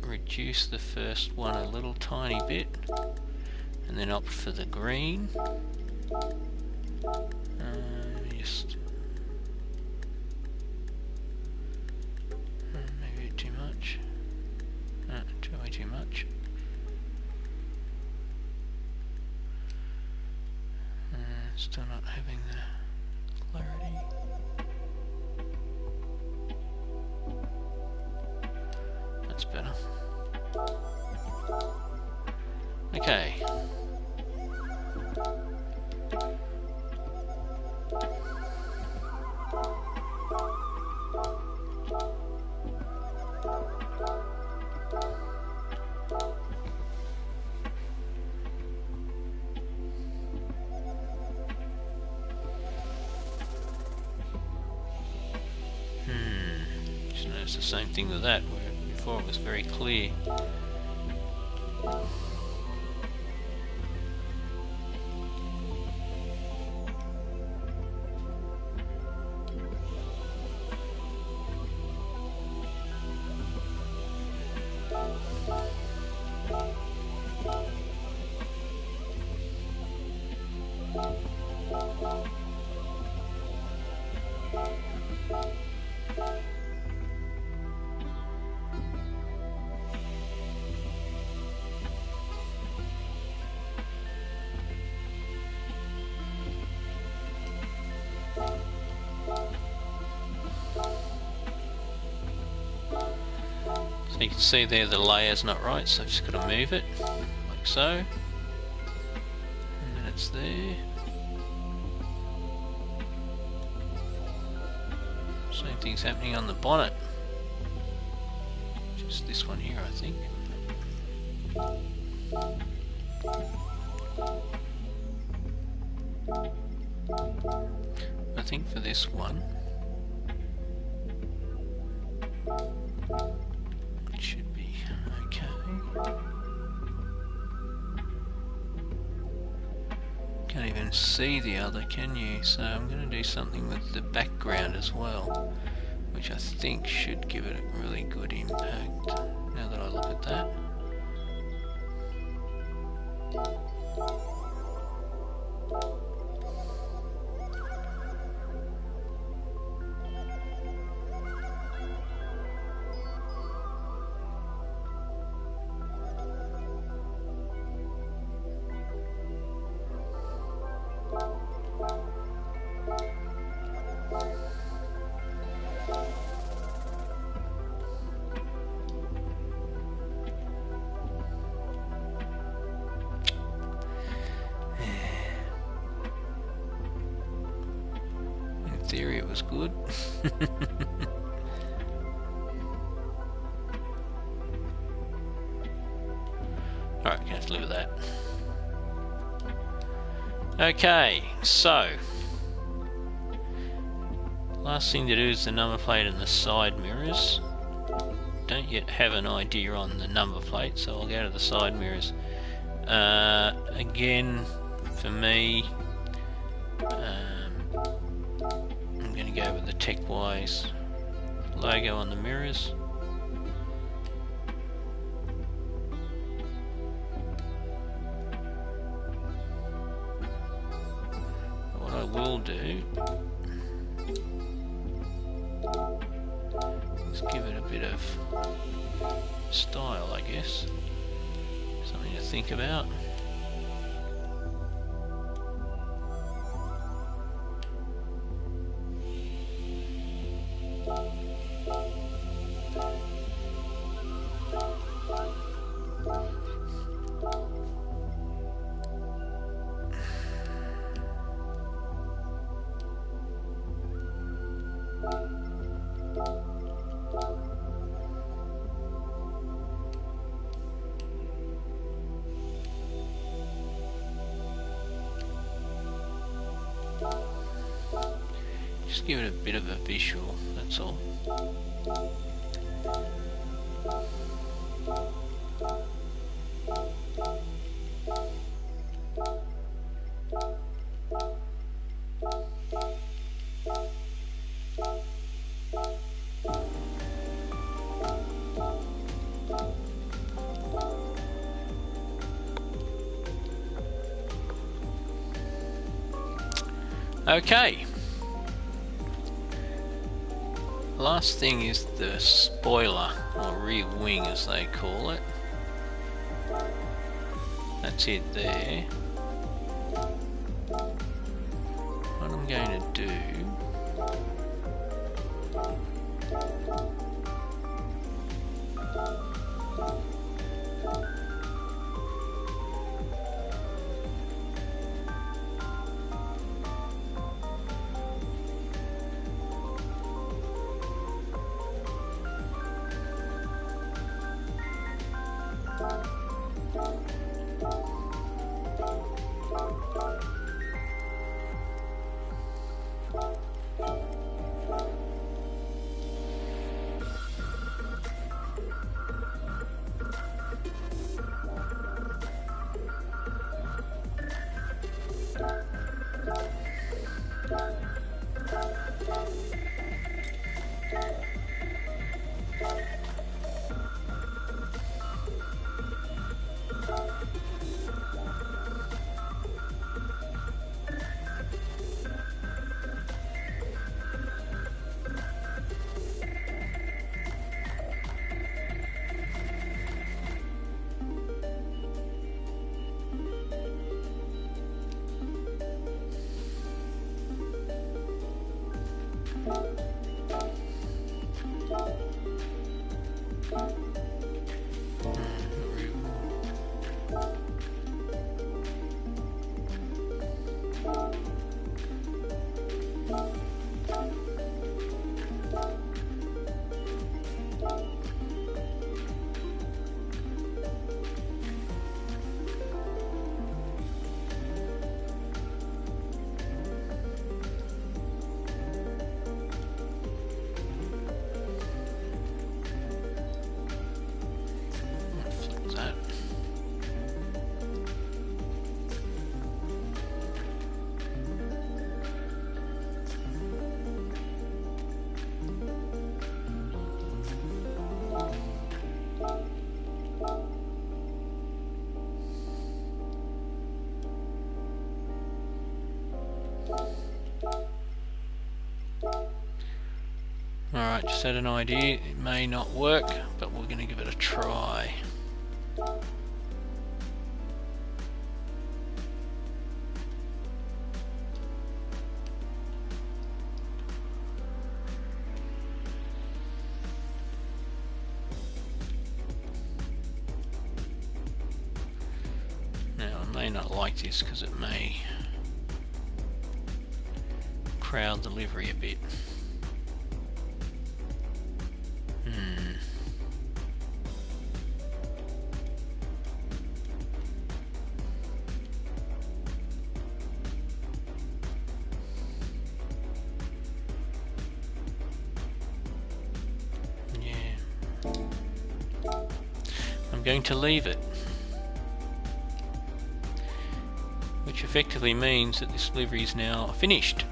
reduce the first one a little tiny bit, and then opt for the green. Just maybe too much. Way too much. Still not having the clarity. That's better. Okay. Just noticed the same thing with that, where before it was very clear. So you can see there the layer's not right, so I've just got to move it, like so. And then it's there. Same thing's happening on the bonnet. Just this one here, I think. I think for this one, it should be okay. Can't even can see the other, can you? So I'm going to do something with the background as well, which I think should give it a really good impact, now that I look at that. In theory it was good. Alright, can have to live with that. Okay, so last thing to do is the number plate and the side mirrors. Don't yet have an idea on the number plate, so I'll go to the side mirrors. Again, for me, I'm going to go with the TechWise logo on the mirrors. What I will do is give it a bit of style, I guess. Something to think about. Just give it a bit of a visual, that's all. Okay. Last thing is the spoiler, or rear wing as they call it. That's it there. What I'm going to do Alright, just had an idea. It may not work, but we're going to give it a try. Now, I may not like this because it may crowd the livery a bit. I'm going to leave it, which effectively means that this livery is now finished.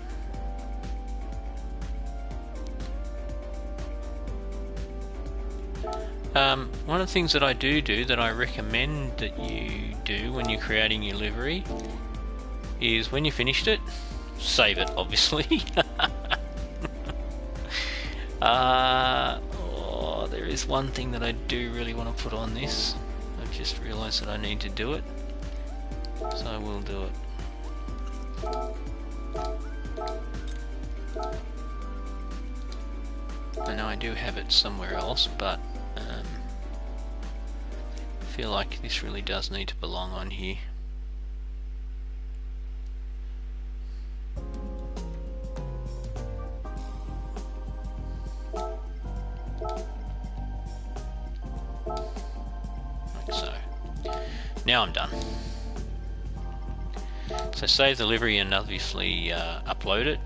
One of the things that I do that I recommend that you do when you're creating your livery is when you finished it, save it obviously. There is one thing that I do really want to put on this. I've just realised that I need to do it, so I will do it. I know I do have it somewhere else, but I feel like this really does need to belong on here. Now I'm done. So save the livery and obviously upload it.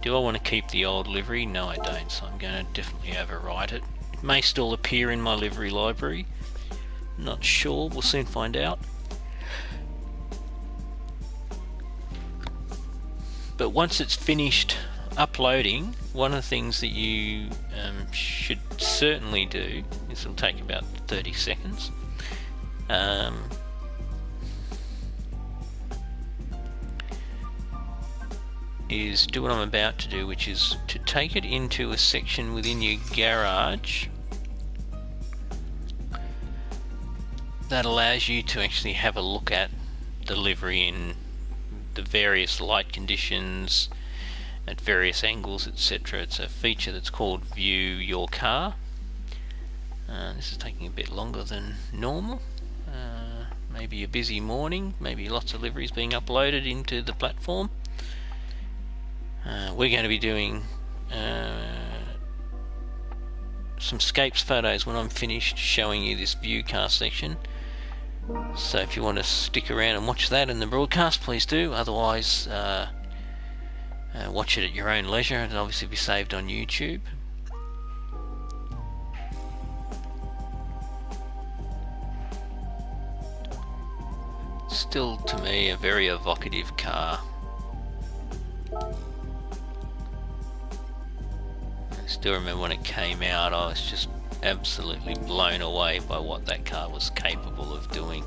Do I want to keep the old livery? No, I don't, so I'm going to definitely overwrite it. It may still appear in my livery library. Not sure, we'll soon find out. But once it's finished uploading, one of the things that you should certainly do, this will take about 30 seconds, is do what I'm about to do, which is to take it into a section within your garage that allows you to actually have a look at the livery in the various light conditions, at various angles, etc. It's a feature that's called View Your Car. This is taking a bit longer than normal. Maybe a busy morning, maybe lots of liveries being uploaded into the platform. We're going to be doing some scapes photos when I'm finished showing you this View Car section. So if you want to stick around and watch that in the broadcast, please do. Otherwise, watch it at your own leisure. It'll obviously be saved on YouTube. Still, to me, a very evocative car. I still remember when it came out, I was just absolutely blown away by what that car was capable of doing.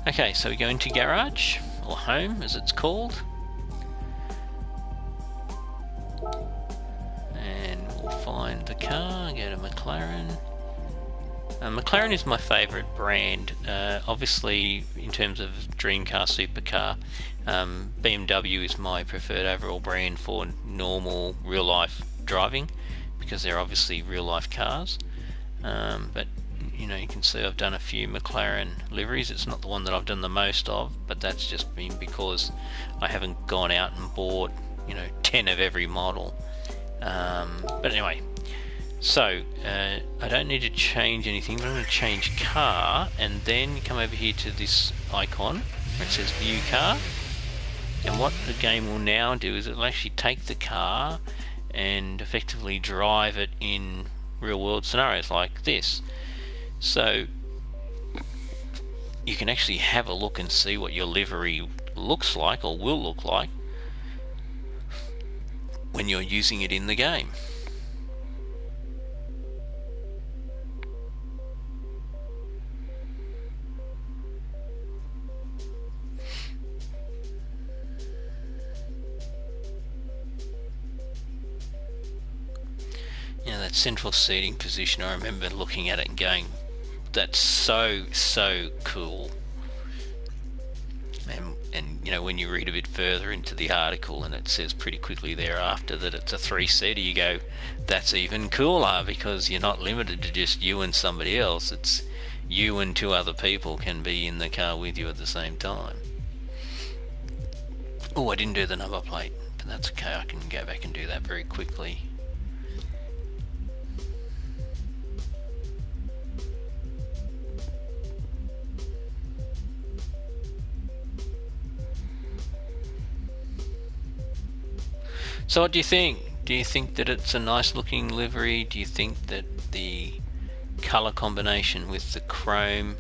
Okay, so we go into garage, or home as it's called, and we'll find the car, go to McLaren. McLaren is my favourite brand, obviously in terms of dream car, supercar. BMW is my preferred overall brand for normal real life driving, because they're obviously real life cars, but you know, you can see I've done a few McLaren liveries. It's not the one that I've done the most of, but that's just been because I haven't gone out and bought, you know, 10 of every model. But anyway, so I don't need to change anything, but I'm going to change car, and then come over here to this icon where it says View Car. And what the game will now do is it will actually take the car and effectively drive it in real world scenarios like this. So you can actually have a look and see what your livery looks like, or will look like, when you're using it in the game. that central seating position, I remember looking at it and going, that's so cool. And you know, when you read a bit further into the article, and it says pretty quickly thereafter that it's a 3-seater, you go, that's even cooler, because you're not limited to just you and somebody else. It's you and 2 other people can be in the car with you at the same time. Oh, I didn't do the number plate, but that's okay, I can go back and do that very quickly. So what do you think? Do you think that it's a nice looking livery? Do you think that the colour combination with the chrome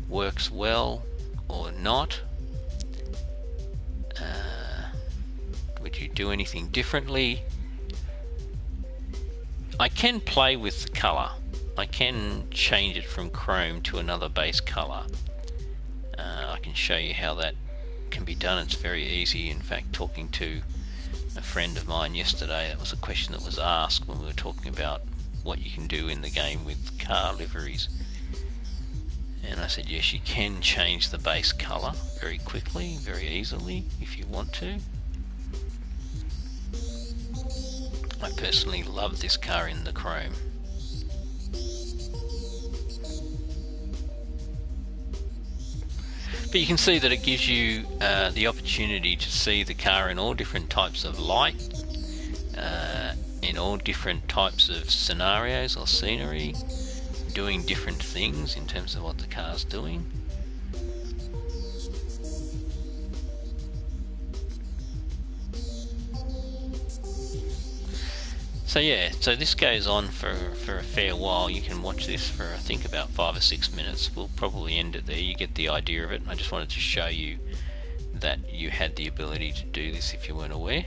works well or not? Would you do anything differently? I can play with the colour. I can change it from chrome to another base colour. I can show you how that can be done. It's very easy. In fact, talking to a friend of mine yesterday, that was a question that was asked when we were talking about what you can do in the game with car liveries, and I said yes, you can change the base colour very quickly, very easily, if you want to. I personally love this car in the chrome. But you can see that it gives you the opportunity to see the car in all different types of light, in all different types of scenarios or scenery, doing different things in terms of what the car's doing. So yeah, so this goes on for a fair while. You can watch this for I think about 5 or 6 minutes. We'll probably end it there. You get the idea of it. I just wanted to show you that you had the ability to do this if you weren't aware.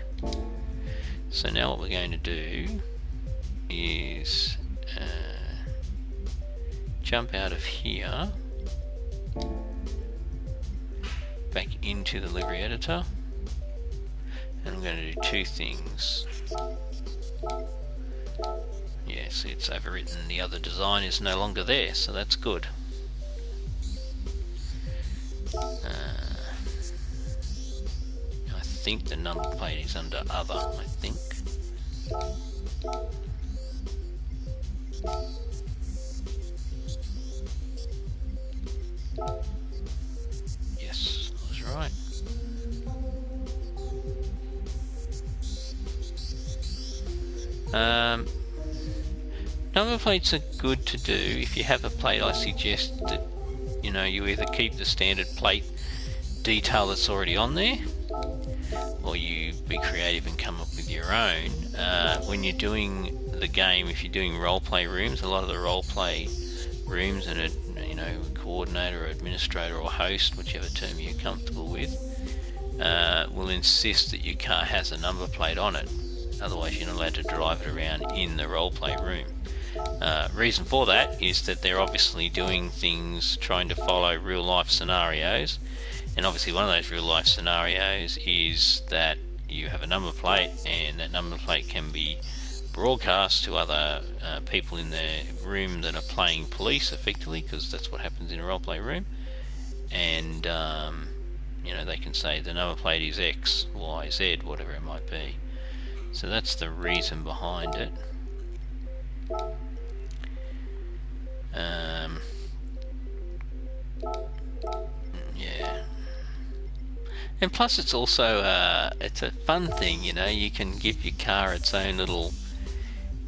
So now what we're going to do is jump out of here, back into the livery editor, and I'm going to do 2 things. Yes, it's overwritten. The other design is no longer there, so that's good. I think the number plate is under other, I think. Yes, I was right. Number plates are good to do. If you have a plate, I suggest that you either keep the standard plate detail that's already on there, or you be creative and come up with your own. When you're doing the game, if you're doing roleplay rooms, a lot of the roleplay rooms and a coordinator or administrator or host, whichever term you're comfortable with, will insist that your car has a number plate on it. Otherwise you're not allowed to drive it around in the roleplay room. Reason for that is that they're obviously doing things trying to follow real life scenarios, and obviously one of those real life scenarios is that you have a number plate, and that number plate can be broadcast to other people in the room that are playing police effectively, because that's what happens in a roleplay room, and they can say the number plate is X, Y, Z, whatever it might be. So that's the reason behind it. Yeah, and plus it's also it's a fun thing, you can give your car its own little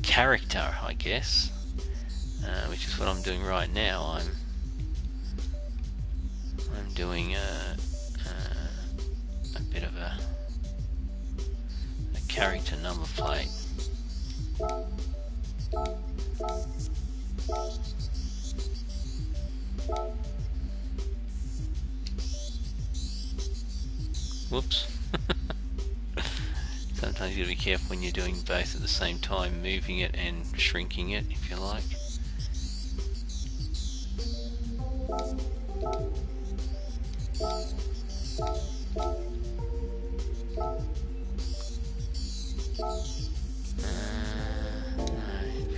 character, I guess, which is what I'm doing right now. I'm doing a bit of a character number plate. Whoops. Sometimes you gotta be careful when you're doing both at the same time, moving it and shrinking it, if you like.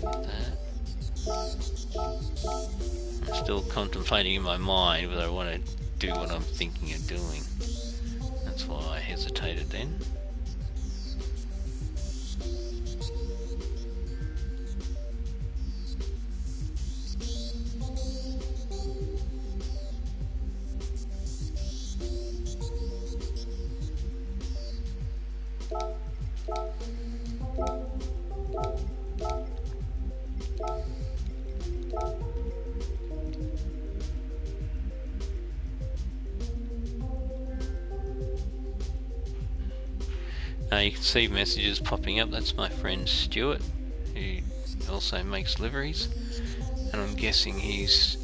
No, I'm still contemplating in my mind whether I want to do what I'm thinking of doing. That's why I hesitated then. You can see messages popping up. That's my friend Stuart, who also makes liveries, and I'm guessing he's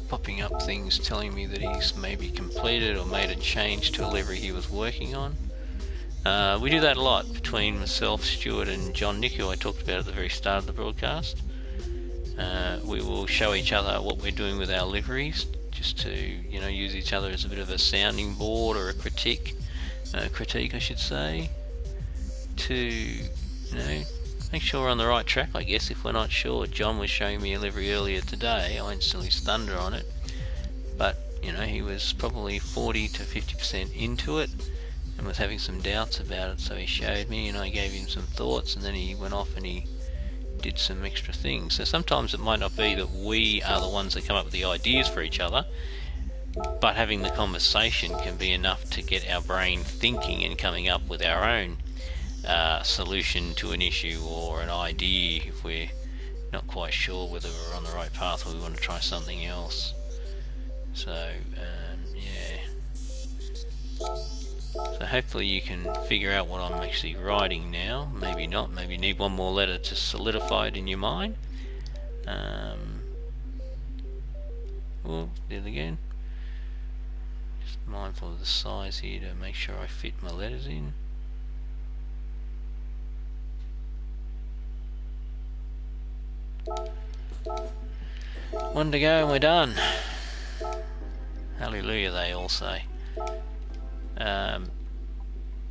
popping up things telling me that he's maybe completed or made a change to a livery he was working on. We do that a lot between myself, Stuart and John Nick, who I talked about at the very start of the broadcast. We will show each other what we're doing with our liveries, just to use each other as a bit of a sounding board or a critique I should say, to make sure we're on the right track. I guess if we're not sure. John was showing me a livery earlier today. I won't steal his thunder on it, but he was probably 40 to 50% into it and was having some doubts about it, so he showed me and I gave him some thoughts, and then he went off and he did some extra things. So sometimes it might not be that we are the ones that come up with the ideas for each other, but having the conversation can be enough to get our brain thinking and coming up with our own solution to an issue or an idea if we're not quite sure whether we're on the right path or we want to try something else. So so hopefully you can figure out what I'm actually writing now. Maybe not, maybe you need one more letter to solidify it in your mind. Did it again. Just mindful of the size here to make sure I fit my letters in. One to go and we're done. Hallelujah, they all say.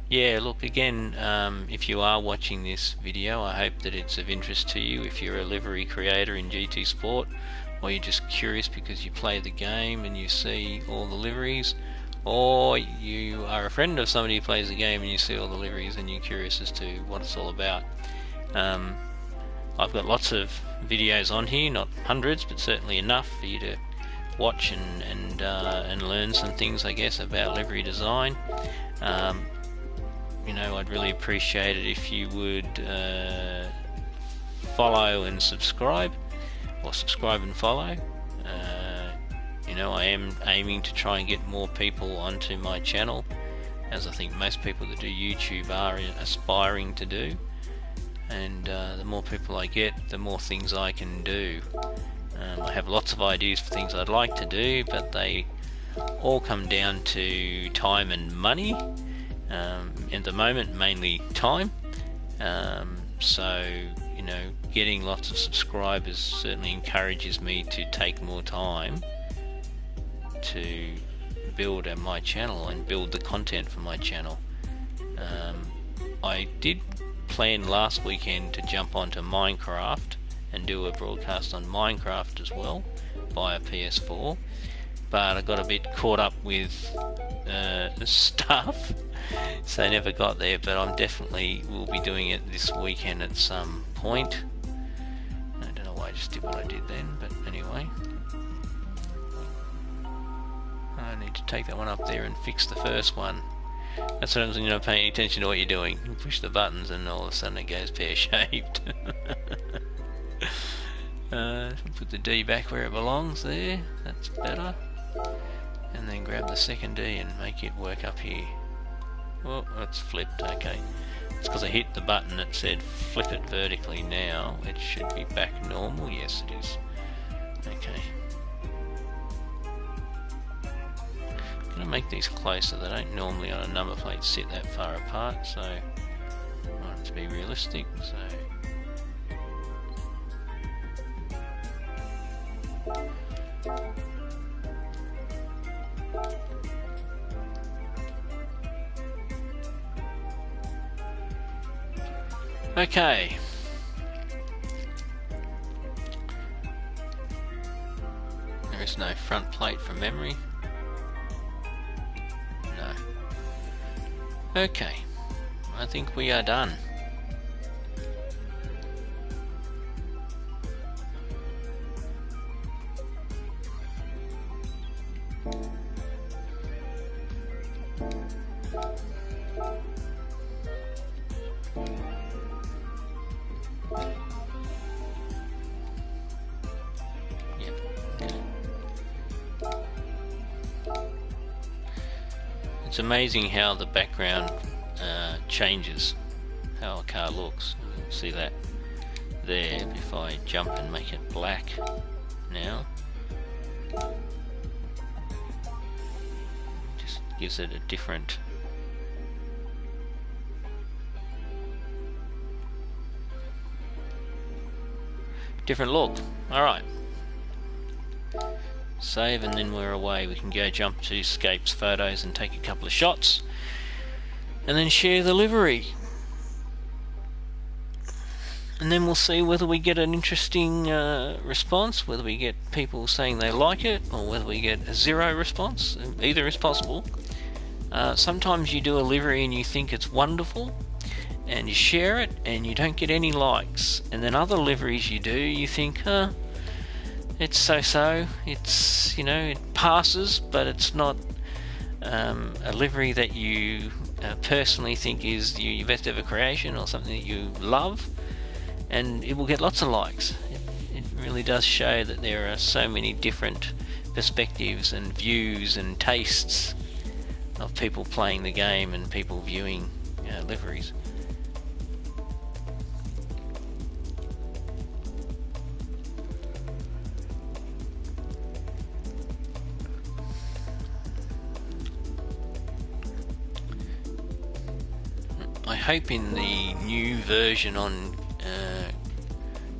Yeah, look, again, if you are watching this video, I hope that it's of interest to you. If you're a livery creator in GT Sport, or you're just curious because you play the game and you see all the liveries, or you are a friend of somebody who plays the game and you see all the liveries and you're curious as to what it's all about. I've got lots of videos on here, not hundreds, but certainly enough for you to watch and learn some things, I guess, about livery design. I'd really appreciate it if you would follow and subscribe, or subscribe and follow. I am aiming to try and get more people onto my channel, as I think most people that do YouTube are aspiring to do. And the more people I get, the more things I can do. I have lots of ideas for things I'd like to do, but they all come down to time and money. At the moment, mainly time. Getting lots of subscribers certainly encourages me to take more time to build my channel and build the content for my channel. I did plan last weekend to jump onto Minecraft and do a broadcast on Minecraft as well via PS4, but I got a bit caught up with stuff, so I never got there. But I'm definitely will be doing it this weekend at some point. I don't know why I just did what I did then, but anyway, I need to take that one up there and fix the first one. That's what happens when you're not paying attention to what you're doing. You push the buttons and all of a sudden it goes pear-shaped. Put the D back where it belongs there. That's better. And then grab the second D and make it work up here. Oh, it's flipped. Okay. It's because I hit the button that said flip it vertically now. It should be back normal. Yes, it is. Okay. I'm going to make these closer. They don't normally on a number plate sit that far apart, so I want it to be realistic. So okay. is no front plate from memory. No. Okay, I think we are done. It's amazing how the background changes, how a car looks. You'll see that there. If I jump and make it black now, just gives it a different look. Alright. Save, and then we're away. We can go jump to Escapes Photos and take a couple of shots and then share the livery, and then we'll see whether we get an interesting response, whether we get people saying they like it or whether we get a zero response. Either is possible. Sometimes you do a livery and you think it's wonderful and you share it and you don't get any likes, and then other liveries you do, you think, it's so-so, it's, you know, it passes, but it's not a livery that you personally think is your best ever creation or something that you love, and it will get lots of likes. It really does show that there are so many different perspectives and views and tastes of people playing the game and people viewing liveries. I hope in the new version on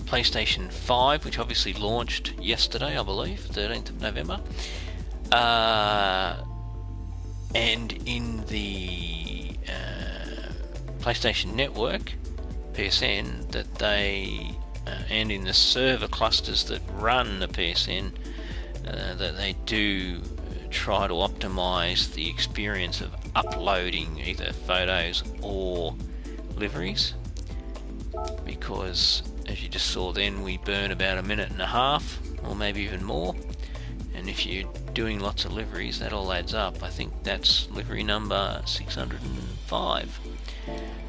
PlayStation 5, which obviously launched yesterday, I believe, 13th of November, and in the PlayStation Network, PSN, that they, and in the server clusters that run the PSN, that they do try to optimize the experience of uploading either photos or liveries, because as you just saw then, we burn about 1.5 minutes or maybe even more, and if you're doing lots of liveries, that all adds up. I think that's livery number 605.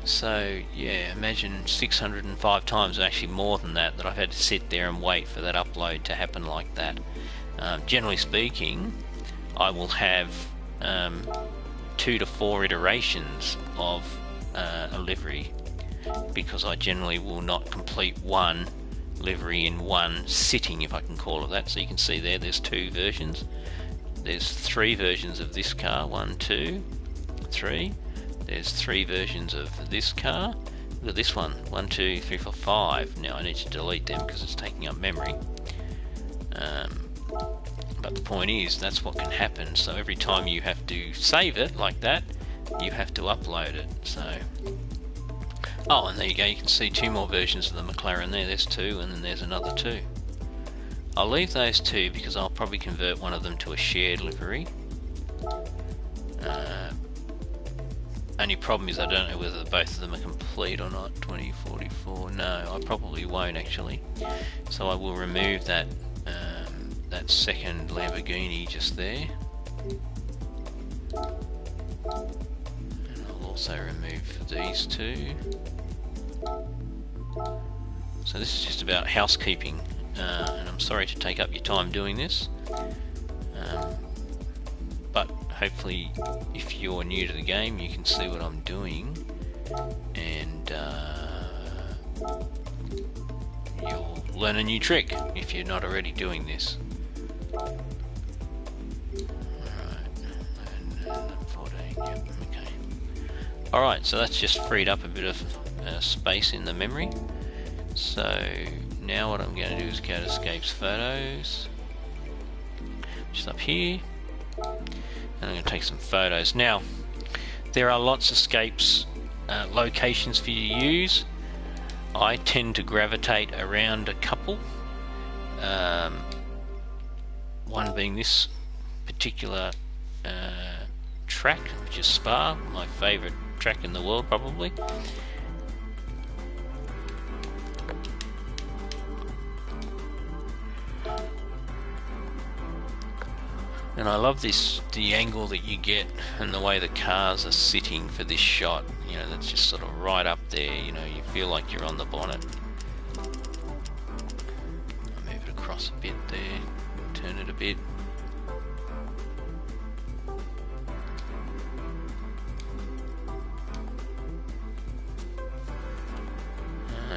So yeah, imagine 605 times, actually more than that, I've had to sit there and wait for that upload to happen like that. Generally speaking, I will have 2 to 4 iterations of a livery, because I generally will not complete one livery in one sitting, if I can call it that. So you can see there's 2 versions. There's 3 versions of this car, 1, 2, 3. There's 3 versions of this car. Look at this one, 1, 2, 3, 4, 5. Now I need to delete them because it's taking up memory. But the point is, that's what can happen. So every time you have to save it like that, you have to upload it. So, oh, and there you go, you can see 2 more versions of the McLaren there. There's 2, and then there's another 2. I'll leave those 2 because I'll probably convert one of them to a shared livery. Only problem is I don't know whether both of them are complete or not. 2044, no, I probably won't actually. So I will remove that that second Lamborghini just there, and I'll also remove these 2. So this is just about housekeeping, and I'm sorry to take up your time doing this, but hopefully if you're new to the game you can see what I'm doing, and you'll learn a new trick if you're not already doing this. Alright, so that's just freed up a bit of space in the memory. So now what I'm going to do is go to Escapes Photos, just up here, and I'm going to take some photos. Now, there are lots of escapes locations for you to use. I tend to gravitate around a couple. One being this particular track, which is Spa, my favourite track in the world probably. And I love the angle that you get and the way the cars are sitting for this shot. You know, that's just sort of right up there, you know, you feel like you're on the bonnet. I'll move it across a bit there, turn it a bit.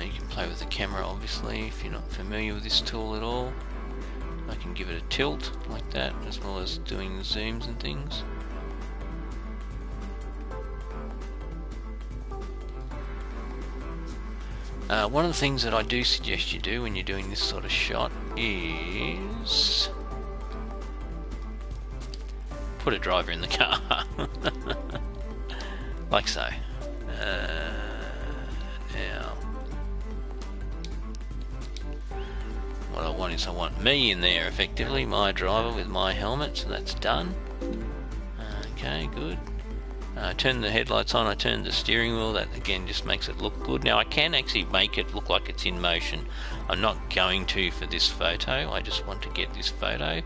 You can play with the camera obviously if you're not familiar with this tool at all. I can give it a tilt like that, as well as doing the zooms and things. One of the things that I do suggest you do when you're doing this sort of shot is put a driver in the car. Like so. Now what I want is I want me in there effectively, my driver with my helmet, so that's done. Okay, good. Turn the headlights on, I turn the steering wheel, that again just makes it look good. Now I can actually make it look like it's in motion. I'm not going to for this photo, I just want to get this photo.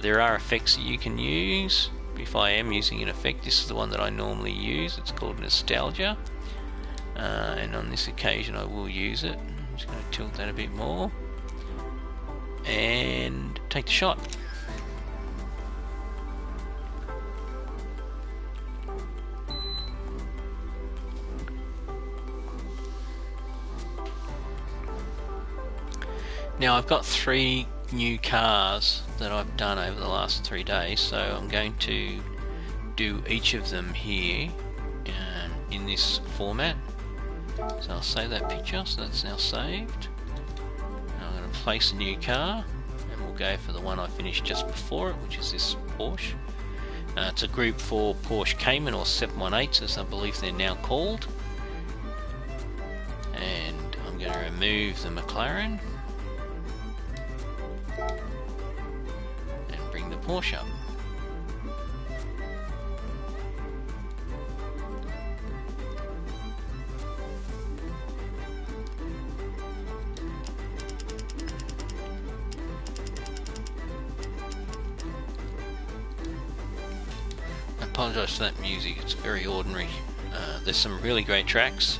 There are effects that you can use. If I am using an effect, this is the one that I normally use, it's called Nostalgia. And on this occasion I will use it. I'm just going to tilt that a bit more and take the shot. Now I've got 3 new cars that I've done over the last 3 days, so I'm going to do each of them here in this format. So I'll save that picture, so that's now saved. Now I'm going to place a new car, and we'll go for the one I finished just before it, which is this Porsche. It's a Group 4 Porsche Cayman, or 718s as I believe they're now called. And I'm going to remove the McLaren and bring the Porsche up. I apologise for that music, it's very ordinary. There's some really great tracks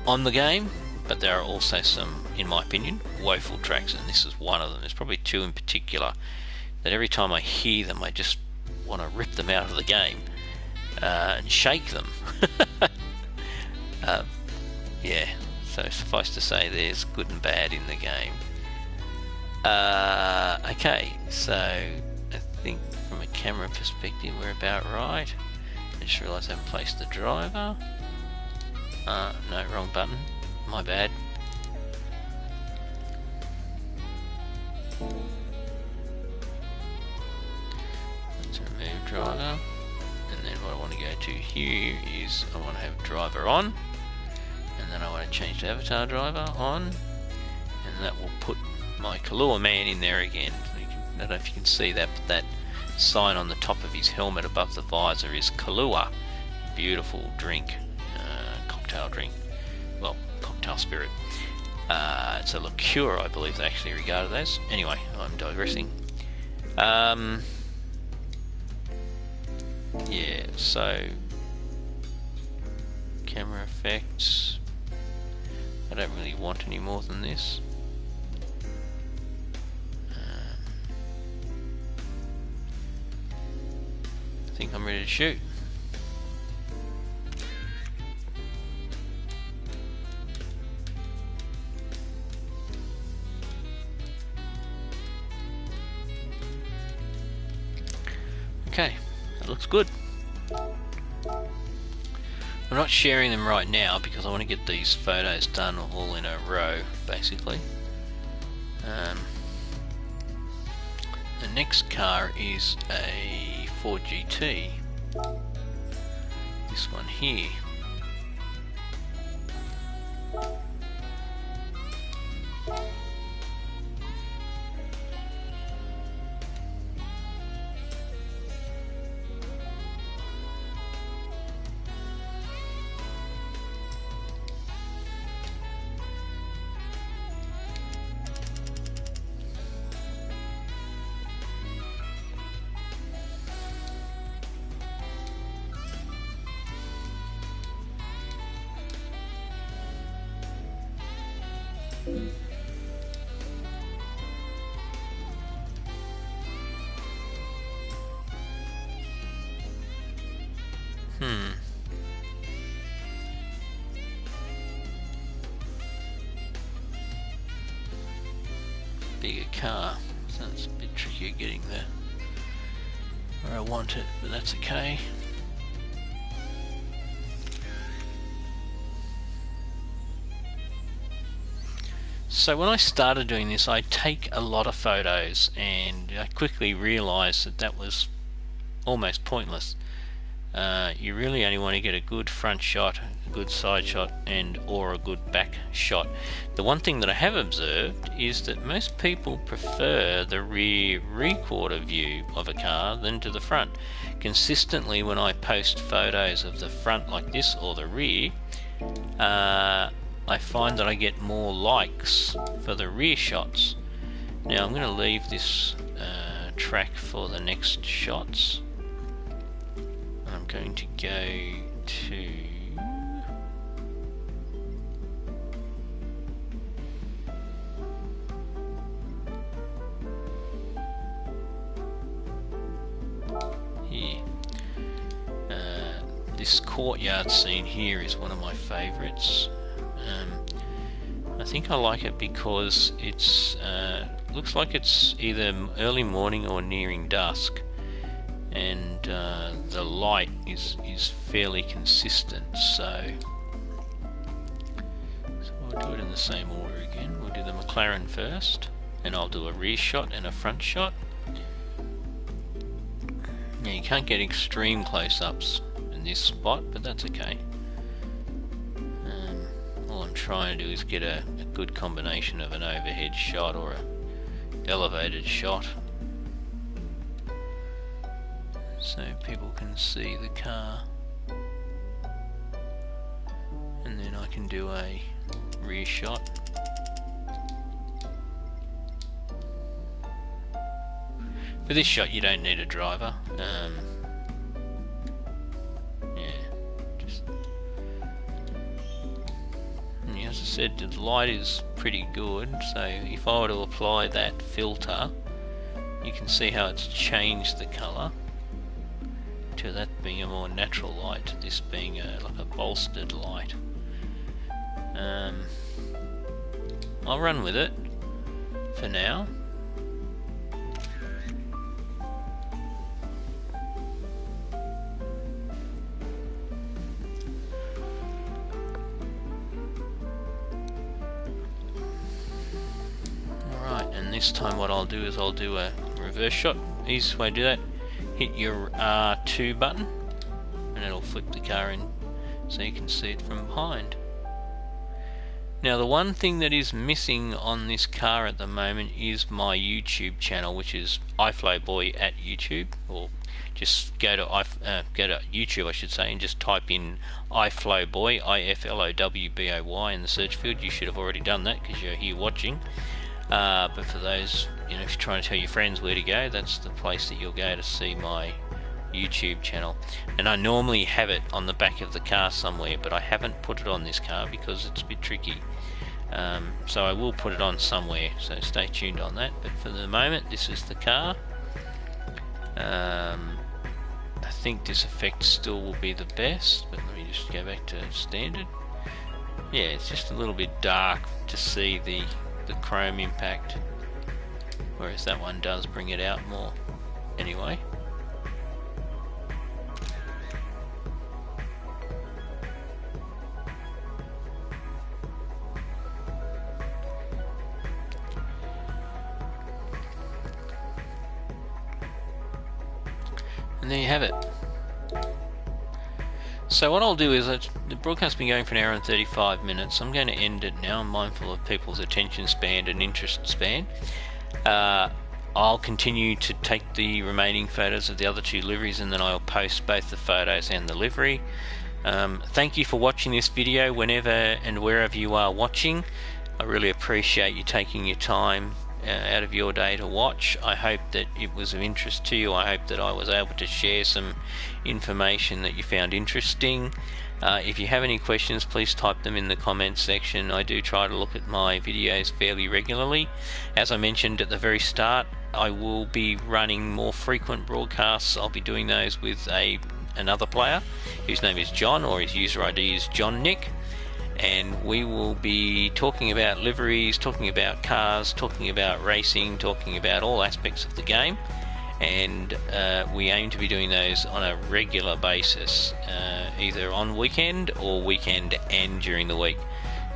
on the game, but there are also some, in my opinion, woeful tracks, and this is one of them. There's probably 2 in particular that every time I hear them I just want to rip them out of the game and shake them. Yeah, so suffice to say there's good and bad in the game. Okay, so I think from a camera perspective we're about right. I just realised I haven't placed the driver. No, wrong button, my bad. Let's remove driver, and then what I want to go to here is I want to have driver on, and then I want to change the avatar driver on, and that will put my Kahlua man in there again. I don't know if you can see that, but that sign on the top of his helmet above the visor is Kahlua. Beautiful drink, cocktail drink, well, cocktail spirit. It's a liqueur, I believe they actually regard it as. Anyway, I'm digressing. Yeah, so camera effects, I don't really want any more than this. I think I'm ready to shoot. Okay, that looks good. I'm not sharing them right now because I want to get these photos done all in a row, basically. The next car is a Ford GT. This one here. car. So it's a bit trickier getting there where I want it, but that's okay. So when I started doing this, I take a lot of photos, and I quickly realised that that was almost pointless. You really only want to get a good front shot, a good side shot, and or a good back shot. The one thing that I have observed is that most people prefer the rear quarter view of a car than to the front. Consistently, when I post photos of the front like this or the rear, I find that I get more likes for the rear shots. Now I'm going to leave this track for the next shots. I'm going to go to here. This courtyard scene here is one of my favourites. I think I like it because it's looks like it's either early morning or nearing dusk, and the light is fairly consistent, so we'll do it in the same order again. We'll do the McLaren first, and I'll do a rear shot and a front shot. Now you can't get extreme close-ups in this spot, but that's okay. All I'm trying to do is get a good combination of an overhead shot or a elevated shot, so people can see the car, and then I can do a rear shot. For this shot you don't need a driver. As I said, the light is pretty good, so if I were to apply that filter, you can see how it's changed the colour to that being a more natural light to this being like a bolstered light. I'll run with it for now. This time what I'll do is I'll do a reverse shot. Easiest way to do that, hit your R2 button and it'll flip the car in so you can see it from behind. Now the one thing that is missing on this car at the moment is my YouTube channel, which is Iflowboy at YouTube, or just go to YouTube I should say, and just type in Iflowboy, Iflowboy in the search field. You should have already done that because you're here watching. But for those, if you're trying to tell your friends where to go, that's the place that you'll go to see my YouTube channel. And I normally have it on the back of the car somewhere, but I haven't put it on this car because it's a bit tricky. So I will put it on somewhere, so stay tuned on that. But for the moment, this is the car. I think this effect still will be the best, but let me just go back to standard. Yeah, it's just a little bit dark to see the chrome impact, whereas that one does bring it out more. Anyway, and there you have it. So what I'll do is, the broadcast's been going for an hour and 35 minutes. I'm going to end it now. I'm mindful of people's attention span and interest span. I'll continue to take the remaining photos of the other two liveries, and then I'll post both the photos and the livery. Thank you for watching this video whenever and wherever you are watching. I really appreciate you taking your time out of your day to watch. I hope that it was of interest to you. I hope that I was able to share some information that you found interesting. If you have any questions, please type them in the comments section. I do try to look at my videos fairly regularly. As I mentioned at the very start, I will be running more frequent broadcasts. I'll be doing those with another player whose name is John, or his user ID is John Nick. and we will be talking about liveries, talking about cars, talking about racing, talking about all aspects of the game, and we aim to be doing those on a regular basis, either on weekend or weekend and during the week.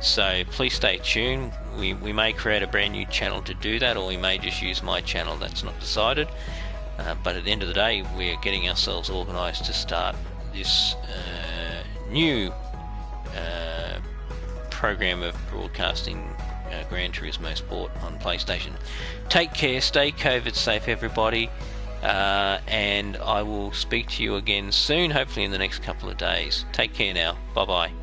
So please stay tuned. We may create a brand new channel to do that, or we may just use my channel. That's not decided. But at the end of the day, we're getting ourselves organised to start this new program of broadcasting Gran Turismo Sport on PlayStation. Take care, stay COVID safe, everybody, and I will speak to you again soon, hopefully in the next couple of days. Take care now. Bye bye.